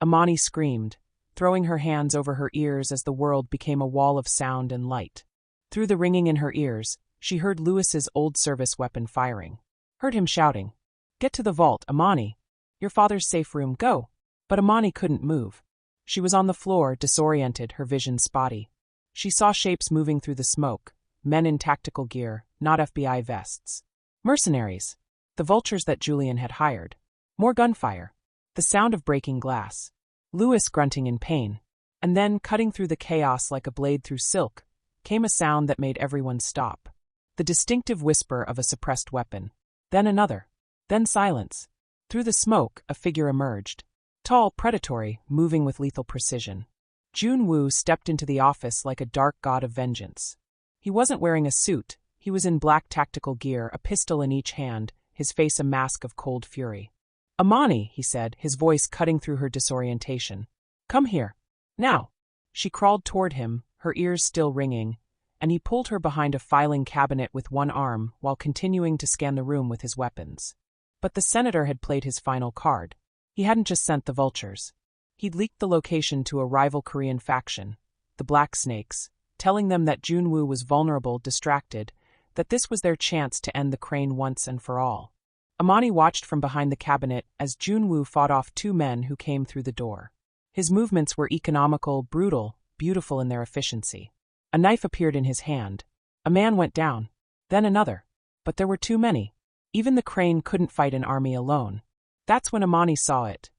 Amani screamed, throwing her hands over her ears as the world became a wall of sound and light. Through the ringing in her ears, she heard Lewis's old service weapon firing. Heard him shouting, "Get to the vault, Amani. Your father's safe room, go." But Amani couldn't move. She was on the floor, disoriented, her vision spotty. She saw shapes moving through the smoke, men in tactical gear, not FBI vests. Mercenaries. The vultures that Julian had hired. More gunfire. The sound of breaking glass. Louis grunting in pain. And then, cutting through the chaos like a blade through silk, came a sound that made everyone stop. The distinctive whisper of a suppressed weapon. Then another. Then silence. Through the smoke, a figure emerged. Tall, predatory, moving with lethal precision. Junwoo stepped into the office like a dark god of vengeance. He wasn't wearing a suit, he was in black tactical gear, a pistol in each hand, his face a mask of cold fury. "Amani," he said, his voice cutting through her disorientation. "Come here. Now." She crawled toward him, her ears still ringing, and he pulled her behind a filing cabinet with one arm while continuing to scan the room with his weapons. But the senator had played his final card. He hadn't just sent the vultures. He'd leaked the location to a rival Korean faction, the Black Snakes, telling them that Junwoo was vulnerable, distracted, that this was their chance to end the Crane once and for all. Amani watched from behind the cabinet as Junwoo fought off two men who came through the door. His movements were economical, brutal, beautiful in their efficiency. A knife appeared in his hand. A man went down. Then another. But there were too many. Even the Crane couldn't fight an army alone. That's when Amani saw it.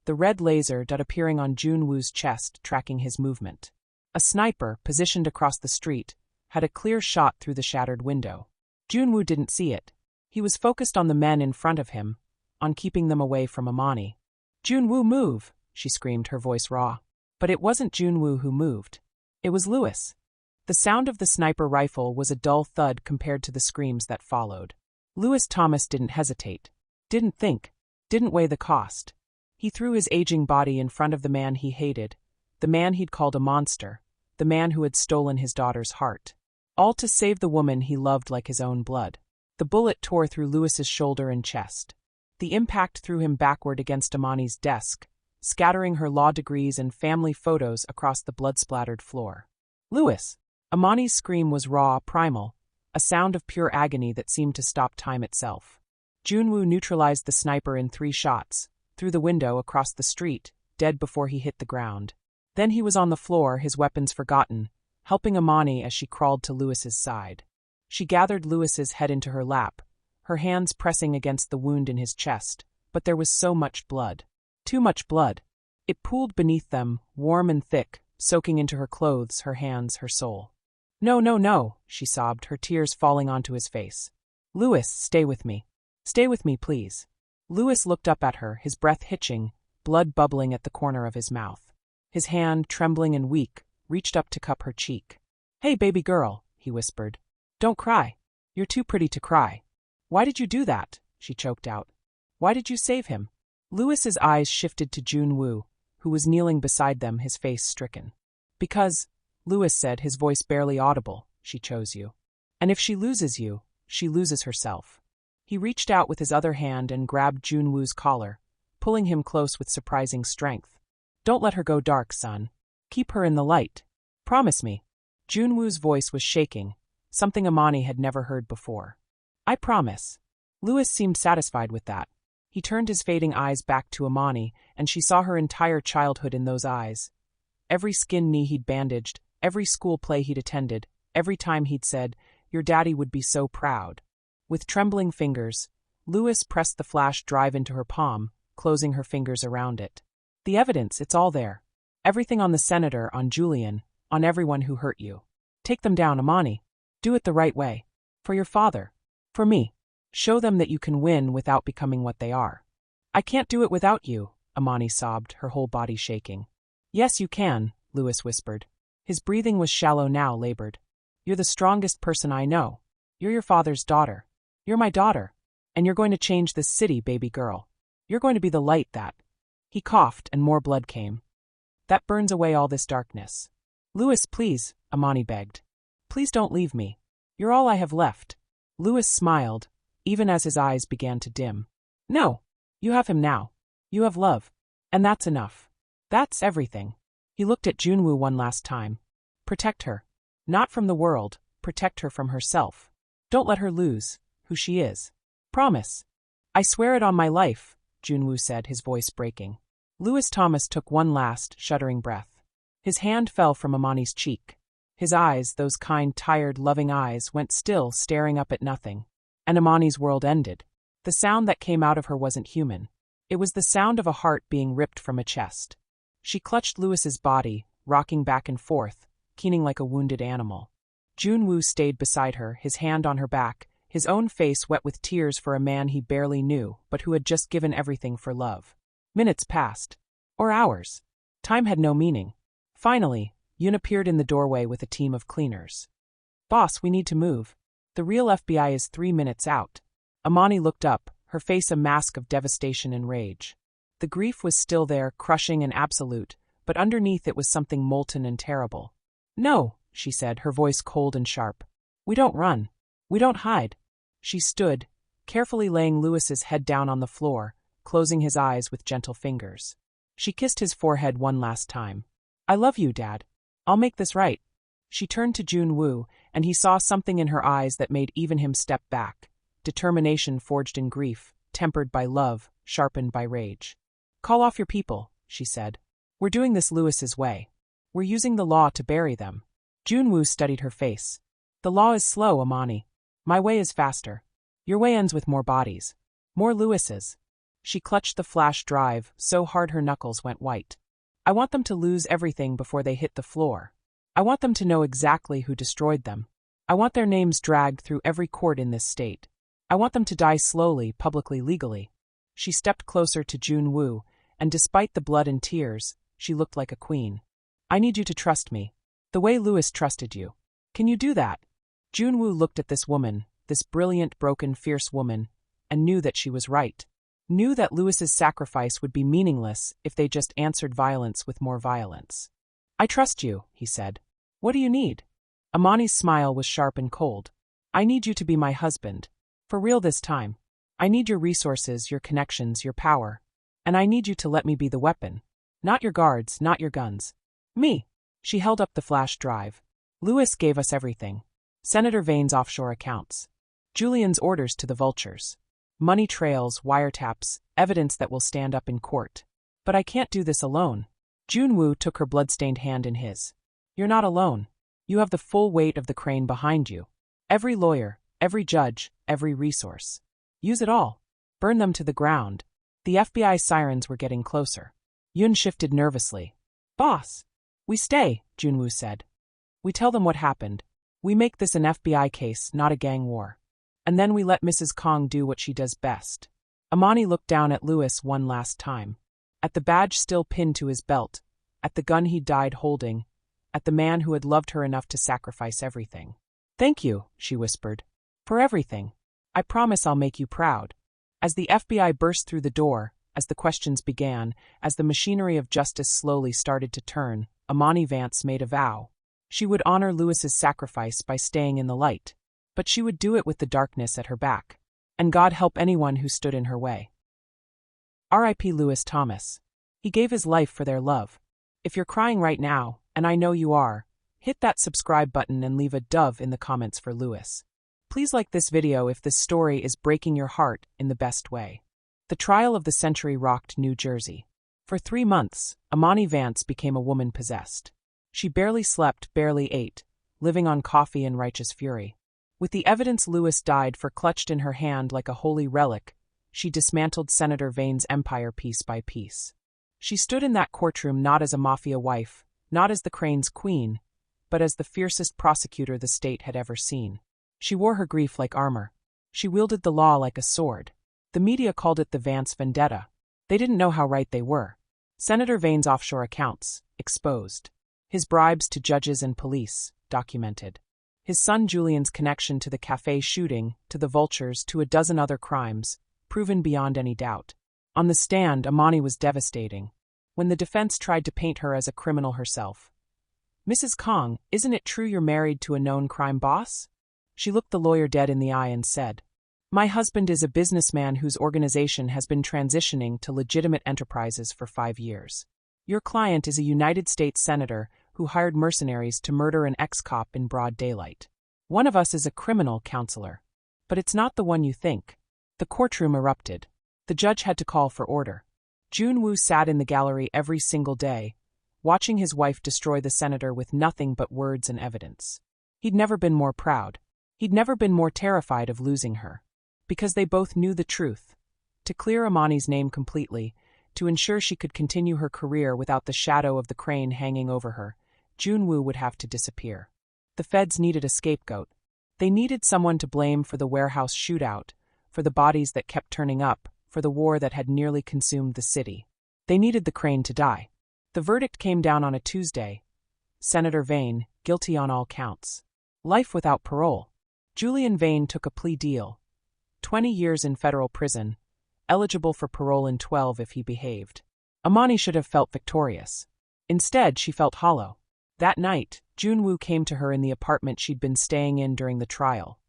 The red laser dot appearing on Junwoo's chest, tracking his movement. A sniper, positioned across the street, had a clear shot through the shattered window. Junwoo didn't see it. He was focused on the men in front of him, on keeping them away from Amani. "Junwoo, move!" she screamed, her voice raw. But it wasn't Junwoo who moved. It was Louis. The sound of the sniper rifle was a dull thud compared to the screams that followed. Louis Thomas didn't hesitate. Didn't think. Didn't weigh the cost. He threw his aging body in front of the man he hated, the man he'd called a monster, the man who had stolen his daughter's heart. All to save the woman he loved like his own blood. The bullet tore through Louis's shoulder and chest. The impact threw him backward against Amani's desk, scattering her law degrees and family photos across the blood-splattered floor. "Louis!" Amani's scream was raw, primal, a sound of pure agony that seemed to stop time itself. Junwoo neutralized the sniper in 3 shots, through the window across the street, dead before he hit the ground. Then he was on the floor, his weapons forgotten, helping Amani as she crawled to Louis's side. She gathered Louis's head into her lap, her hands pressing against the wound in his chest, but there was so much blood. Too much blood. It pooled beneath them, warm and thick, soaking into her clothes, her hands, her soul. "No, no, no," she sobbed, her tears falling onto his face. "Louis, stay with me. Stay with me, please." Louis looked up at her, his breath hitching, blood bubbling at the corner of his mouth. His hand, trembling and weak, reached up to cup her cheek. "Hey, baby girl," he whispered. "Don't cry. You're too pretty to cry." "Why did you do that?" she choked out. "Why did you save him?" Louis's eyes shifted to Junwoo, who was kneeling beside them, his face stricken. "Because," Louis said, his voice barely audible, "she chose you. And if she loses you, she loses herself." He reached out with his other hand and grabbed Junwoo's collar, pulling him close with surprising strength. "Don't let her go dark, son. Keep her in the light. Promise me." Junwoo's voice was shaking, something Amani had never heard before. "I promise." Louis seemed satisfied with that. He turned his fading eyes back to Amani, and she saw her entire childhood in those eyes. Every skin knee he'd bandaged, every school play he'd attended, every time he'd said, "Your daddy would be so proud." With trembling fingers, Louis pressed the flash drive into her palm, closing her fingers around it. "The evidence, it's all there. Everything on the senator, on Julian, on everyone who hurt you. Take them down, Amani. Do it the right way. For your father. For me. Show them that you can win without becoming what they are." "I can't do it without you," Amani sobbed, her whole body shaking. "Yes, you can," Louis whispered. His breathing was shallow now, labored. "You're the strongest person I know. You're your father's daughter. You're my daughter. And you're going to change this city, baby girl. You're going to be the light that—" He coughed, and more blood came. "That burns away all this darkness." "Louis, please," Amani begged. "Please don't leave me. You're all I have left." Louis smiled, even as his eyes began to dim. "No. You have him now. You have love. And that's enough. That's everything." He looked at Junwoo one last time. "Protect her. Not from the world, protect her from herself. Don't let her lose who she is. Promise." "I swear it on my life," Junwoo said, his voice breaking. Louis Thomas took one last, shuddering breath. His hand fell from Amani's cheek. His eyes, those kind, tired, loving eyes, went still, staring up at nothing. And Amani's world ended. The sound that came out of her wasn't human. It was the sound of a heart being ripped from a chest. She clutched Louis's body, rocking back and forth, keening like a wounded animal. Junwoo stayed beside her, his hand on her back, his own face wet with tears for a man he barely knew, but who had just given everything for love. Minutes passed. Or hours. Time had no meaning. Finally, Yoon appeared in the doorway with a team of cleaners. "Boss, we need to move. The real FBI is 3 minutes out." Amani looked up, her face a mask of devastation and rage. The grief was still there, crushing and absolute, but underneath it was something molten and terrible. "No," she said, her voice cold and sharp. "We don't run. We don't hide." She stood, carefully laying Louis's head down on the floor, closing his eyes with gentle fingers. She kissed his forehead one last time. "I love you, Dad. I'll make this right." She turned to Junwoo, and he saw something in her eyes that made even him step back. Determination forged in grief, tempered by love, sharpened by rage. "Call off your people," she said. "We're doing this Louis's way. We're using the law to bury them." Junwoo studied her face. "The law is slow, Amani. My way is faster. Your way ends with more bodies. More Louis's." She clutched the flash drive, so hard her knuckles went white. "I want them to lose everything before they hit the floor. I want them to know exactly who destroyed them. I want their names dragged through every court in this state. I want them to die slowly, publicly, legally." She stepped closer to Junwoo, and despite the blood and tears, she looked like a queen. "I need you to trust me. The way Louis trusted you. Can you do that?" Junwoo looked at this woman, this brilliant, broken, fierce woman, and knew that she was right. Knew that Louis's sacrifice would be meaningless if they just answered violence with more violence. "I trust you," he said. "What do you need?" Amani's smile was sharp and cold. "I need you to be my husband. For real this time. I need your resources, your connections, your power. And I need you to let me be the weapon. Not your guards, not your guns. Me." She held up the flash drive. "Louis gave us everything. Senator Vane's offshore accounts. Julian's orders to the vultures. Money trails, wiretaps, evidence that will stand up in court. But I can't do this alone." Junwoo took her blood-stained hand in his. "You're not alone. You have the full weight of the Crane behind you. Every lawyer, every judge, every resource. Use it all. Burn them to the ground." The FBI sirens were getting closer. Yoon shifted nervously. "Boss." "We stay," Junwoo said. "We tell them what happened. We make this an FBI case, not a gang war. And then we let Mrs. Kong do what she does best." Amani looked down at Louis one last time. At the badge still pinned to his belt, at the gun he died holding, at the man who had loved her enough to sacrifice everything. "Thank you," she whispered. "For everything. I promise I'll make you proud." As the FBI burst through the door, as the questions began, as the machinery of justice slowly started to turn, Amani Vance made a vow. She would honor Louis's sacrifice by staying in the light. But she would do it with the darkness at her back. And God help anyone who stood in her way. R.I.P. Louis Thomas. He gave his life for their love. If you're crying right now, and I know you are, hit that subscribe button and leave a dove in the comments for Louis. Please like this video if this story is breaking your heart in the best way. The trial of the century rocked New Jersey. For 3 months, Amani Vance became a woman possessed. She barely slept, barely ate, living on coffee and righteous fury. With the evidence Louis died for clutched in her hand like a holy relic, she dismantled Senator Vane's empire piece by piece. She stood in that courtroom not as a mafia wife, not as the Crane's queen, but as the fiercest prosecutor the state had ever seen. She wore her grief like armor. She wielded the law like a sword. The media called it the Vance vendetta. They didn't know how right they were. Senator Vane's offshore accounts, exposed. His bribes to judges and police, documented. His son Julian's connection to the cafe shooting, to the vultures, to a dozen other crimes, proven beyond any doubt. On the stand, Amani was devastating. When the defense tried to paint her as a criminal herself. "Mrs. Kong, isn't it true you're married to a known crime boss?" She looked the lawyer dead in the eye and said, "My husband is a businessman whose organization has been transitioning to legitimate enterprises for 5 years. Your client is a United States senator who hired mercenaries to murder an ex-cop in broad daylight. One of us is a criminal counselor. But it's not the one you think." The courtroom erupted. The judge had to call for order. Junwoo sat in the gallery every single day, watching his wife destroy the senator with nothing but words and evidence. He'd never been more proud. He'd never been more terrified of losing her. Because they both knew the truth. To clear Amani's name completely, to ensure she could continue her career without the shadow of the Crane hanging over her, Junwoo would have to disappear. The feds needed a scapegoat. They needed someone to blame for the warehouse shootout, for the bodies that kept turning up, for the war that had nearly consumed the city. They needed the Crane to die. The verdict came down on a Tuesday. Senator Vane, guilty on all counts. Life without parole. Julian Vane took a plea deal. 20 years in federal prison, eligible for parole in 12 if he behaved. Amani should have felt victorious. Instead, she felt hollow. That night, Junwoo came to her in the apartment she'd been staying in during the trial.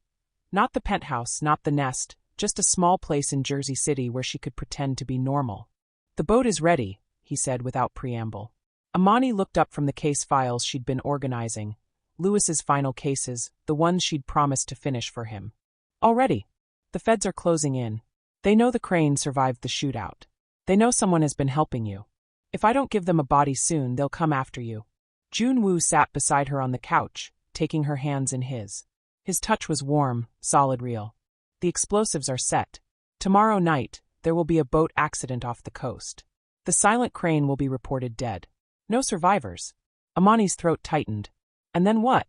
Not the penthouse, not the nest, just a small place in Jersey City where she could pretend to be normal. "The boat is ready," he said without preamble. Amani looked up from the case files she'd been organizing, Lewis's final cases, the ones she'd promised to finish for him. "Already. The feds are closing in. They know the Crane survived the shootout. They know someone has been helping you. If I don't give them a body soon, they'll come after you." Junwoo sat beside her on the couch, taking her hands in his. His touch was warm, solid, real. "The explosives are set. Tomorrow night, there will be a boat accident off the coast. The silent Crane will be reported dead. No survivors." Amani's throat tightened. "And then what?"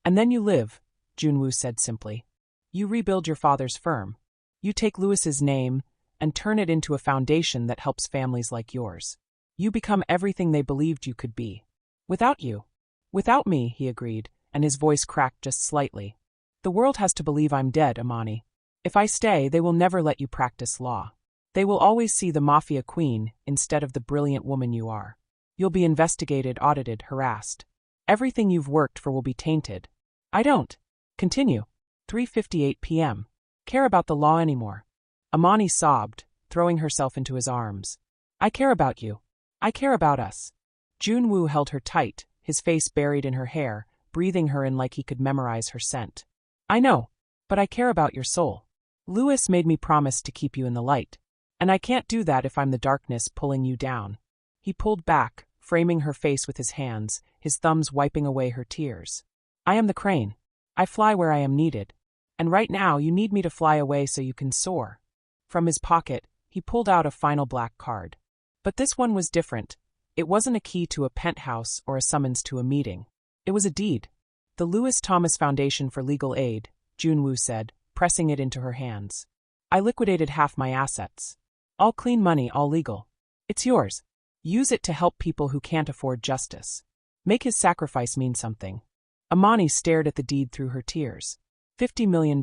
"And then you live," Junwoo said simply. "You rebuild your father's firm. You take Lewis's name and turn it into a foundation that helps families like yours. You become everything they believed you could be. Without you." "Without me," he agreed, and his voice cracked just slightly. "The world has to believe I'm dead, Amani. If I stay, they will never let you practice law. They will always see the Mafia queen instead of the brilliant woman you are. You'll be investigated, audited, harassed. Everything you've worked for will be tainted. I don't. Continue. 3:58 p.m. Care about the law anymore." Amani sobbed, throwing herself into his arms. "I care about you. I care about us." Junwoo held her tight, his face buried in her hair, breathing her in like he could memorize her scent. "I know, but I care about your soul. Lewis made me promise to keep you in the light. And I can't do that if I'm the darkness pulling you down." He pulled back, framing her face with his hands, his thumbs wiping away her tears. "I am the Crane. I fly where I am needed. And right now you need me to fly away so you can soar." From his pocket, he pulled out a final black card. But this one was different. It wasn't a key to a penthouse or a summons to a meeting. It was a deed. "The Lewis Thomas Foundation for Legal Aid," Junwoo said, pressing it into her hands. "I liquidated half my assets. All clean money, all legal. It's yours. Use it to help people who can't afford justice. Make his sacrifice mean something." Amani stared at the deed through her tears. $50 million.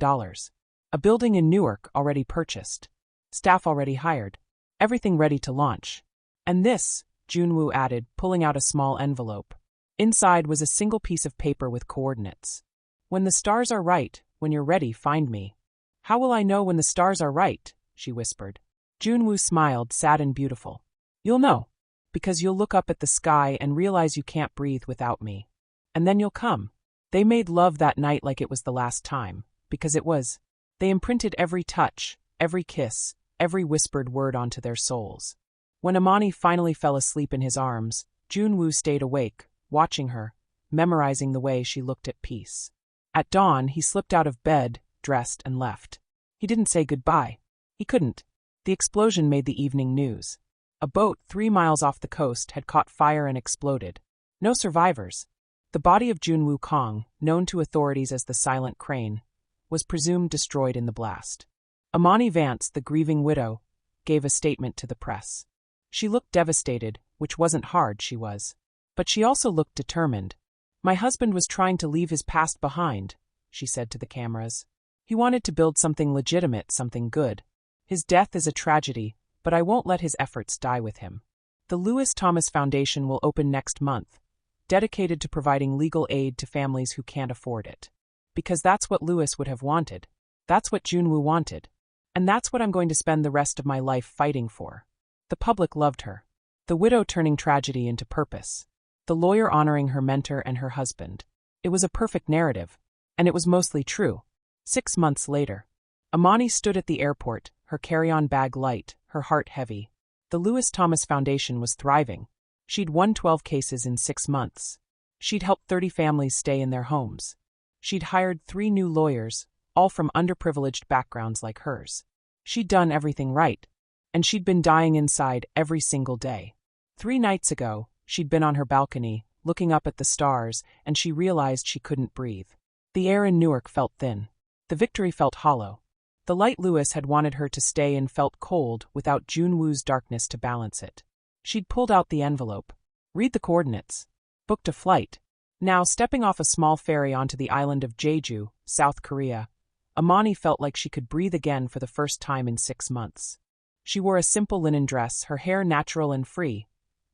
A building in Newark already purchased. Staff already hired. Everything ready to launch. "And this," Junwoo added, pulling out a small envelope. Inside was a single piece of paper with coordinates. "When the stars are right, when you're ready, find me." "How will I know when the stars are right?" she whispered. Junwoo smiled, sad and beautiful. "You'll know. Because you'll look up at the sky and realize you can't breathe without me. And then you'll come." They made love that night like it was the last time, because it was. They imprinted every touch, every kiss, every whispered word onto their souls. When Amani finally fell asleep in his arms, Junwoo stayed awake, watching her, memorizing the way she looked at peace. At dawn, he slipped out of bed, dressed, and left. He didn't say goodbye. He couldn't. The explosion made the evening news. A boat 3 miles off the coast had caught fire and exploded. No survivors. The body of Junwoo Kong, known to authorities as the Silent Crane, was presumed destroyed in the blast. Amani Vance, the grieving widow, gave a statement to the press. She looked devastated, which wasn't hard, she was. But she also looked determined. "My husband was trying to leave his past behind," she said to the cameras. "He wanted to build something legitimate, something good. His death is a tragedy, but I won't let his efforts die with him. The Lewis Thomas Foundation will open next month, dedicated to providing legal aid to families who can't afford it. Because that's what Lewis would have wanted. That's what Junwoo wanted. And that's what I'm going to spend the rest of my life fighting for." The public loved her. The widow turning tragedy into purpose. The lawyer honoring her mentor and her husband. It was a perfect narrative. And it was mostly true. 6 months later, Amani stood at the airport, her carry-on bag light, her heart heavy. The Lewis Thomas Foundation was thriving. She'd won 12 cases in 6 months. She'd helped 30 families stay in their homes. She'd hired 3 new lawyers, all from underprivileged backgrounds like hers. She'd done everything right. and she'd been dying inside every single day. 3 nights ago, she'd been on her balcony, looking up at the stars, and she realized she couldn't breathe. The air in Newark felt thin. The victory felt hollow. The light Lewis had wanted her to stay in felt cold without Junwoo's darkness to balance it. She'd pulled out the envelope. Read the coordinates. Booked a flight. Now, stepping off a small ferry onto the island of Jeju, South Korea, Amani felt like she could breathe again for the first time in 6 months. She wore a simple linen dress, her hair natural and free.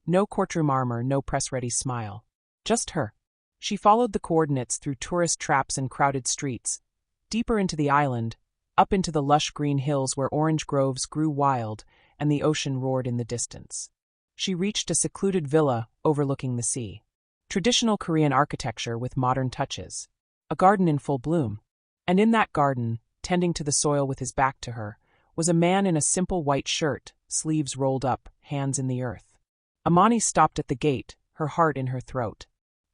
No courtroom armor, no press-ready smile. Just her. She followed the coordinates through tourist traps and crowded streets, deeper into the island, up into the lush green hills where orange groves grew wild and the ocean roared in the distance. She reached a secluded villa overlooking the sea. Traditional Korean architecture with modern touches. A garden in full bloom. And in that garden, tending to the soil with his back to her, was a man in a simple white shirt, sleeves rolled up, hands in the earth. Amani stopped at the gate, her heart in her throat.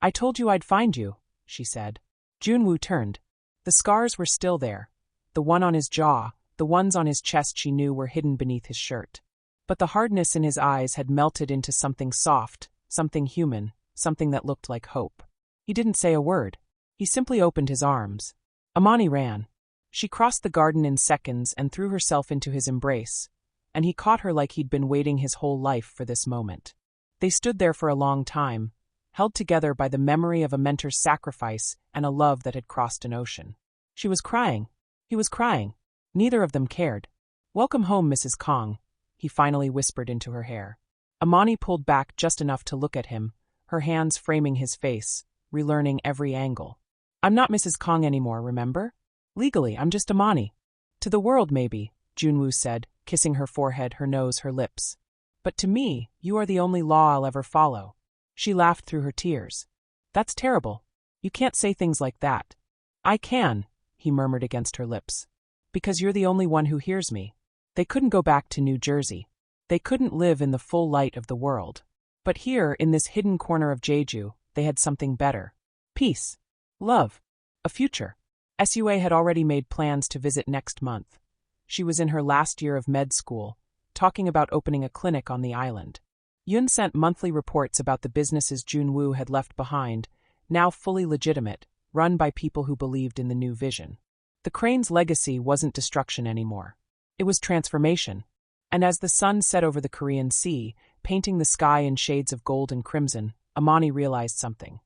"I told you I'd find you," she said. Junwoo turned. The scars were still there. The one on his jaw, the ones on his chest she knew were hidden beneath his shirt. But the hardness in his eyes had melted into something soft, something human, something that looked like hope. He didn't say a word. He simply opened his arms. Amani ran. She crossed the garden in seconds and threw herself into his embrace, and he caught her like he'd been waiting his whole life for this moment. They stood there for a long time, held together by the memory of a mentor's sacrifice and a love that had crossed an ocean. She was crying. He was crying. Neither of them cared. "Welcome home, Mrs. Kong," he finally whispered into her hair. Amani pulled back just enough to look at him, her hands framing his face, relearning every angle. "I'm not Mrs. Kong anymore, remember? Legally, I'm just Amani." "To the world, maybe," Junwoo said, kissing her forehead, her nose, her lips. "But to me, you are the only law I'll ever follow." She laughed through her tears. "That's terrible. You can't say things like that." "I can," he murmured against her lips. "Because you're the only one who hears me." They couldn't go back to New Jersey. They couldn't live in the full light of the world. But here, in this hidden corner of Jeju, they had something better. Peace. Love. A future. Sua had already made plans to visit next month. She was in her last year of med school, talking about opening a clinic on the island. Yun sent monthly reports about the businesses Junwoo had left behind, now fully legitimate, run by people who believed in the new vision. The Crane's legacy wasn't destruction anymore. It was transformation. And as the sun set over the Korean Sea, painting the sky in shades of gold and crimson, Amani realized something.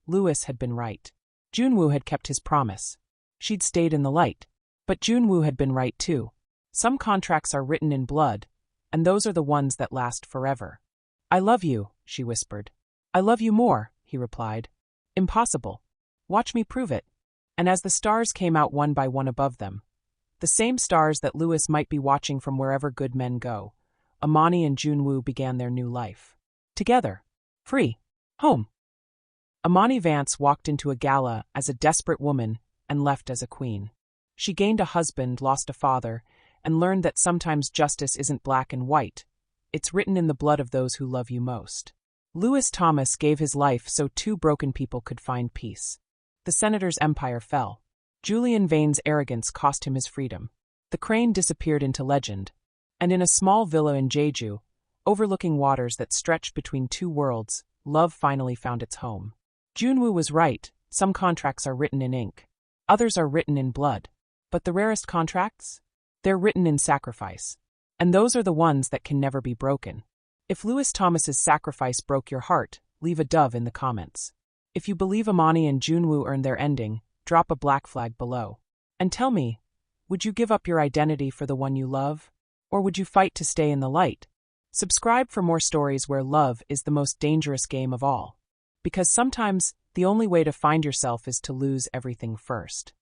Lewis had been right. Junwoo had kept his promise. She'd stayed in the light. But Junwoo had been right too. Some contracts are written in blood, and those are the ones that last forever. "I love you," she whispered. "I love you more," he replied. "Impossible. Watch me prove it." And as the stars came out one by one above them, the same stars that Lewis might be watching from wherever good men go, Amani and Junwoo began their new life. Together. Free. Home. Amani Vance walked into a gala as a desperate woman and left as a queen. She gained a husband, lost a father, and learned that sometimes justice isn't black and white. It's written in the blood of those who love you most. Lewis Thomas gave his life so 2 broken people could find peace. The senator's empire fell. Julian Vane's arrogance cost him his freedom. The Crane disappeared into legend. And in a small villa in Jeju, overlooking waters that stretched between 2 worlds, love finally found its home. Junwoo was right. Some contracts are written in ink. Others are written in blood. But the rarest contracts? They're written in sacrifice. And those are the ones that can never be broken. If Lewis Thomas's sacrifice broke your heart, leave a dove in the comments. If you believe Amani and Junwoo earned their ending, drop a black flag below. And tell me, would you give up your identity for the one you love? Or would you fight to stay in the light? Subscribe for more stories where love is the most dangerous game of all. Because sometimes, the only way to find yourself is to lose everything first.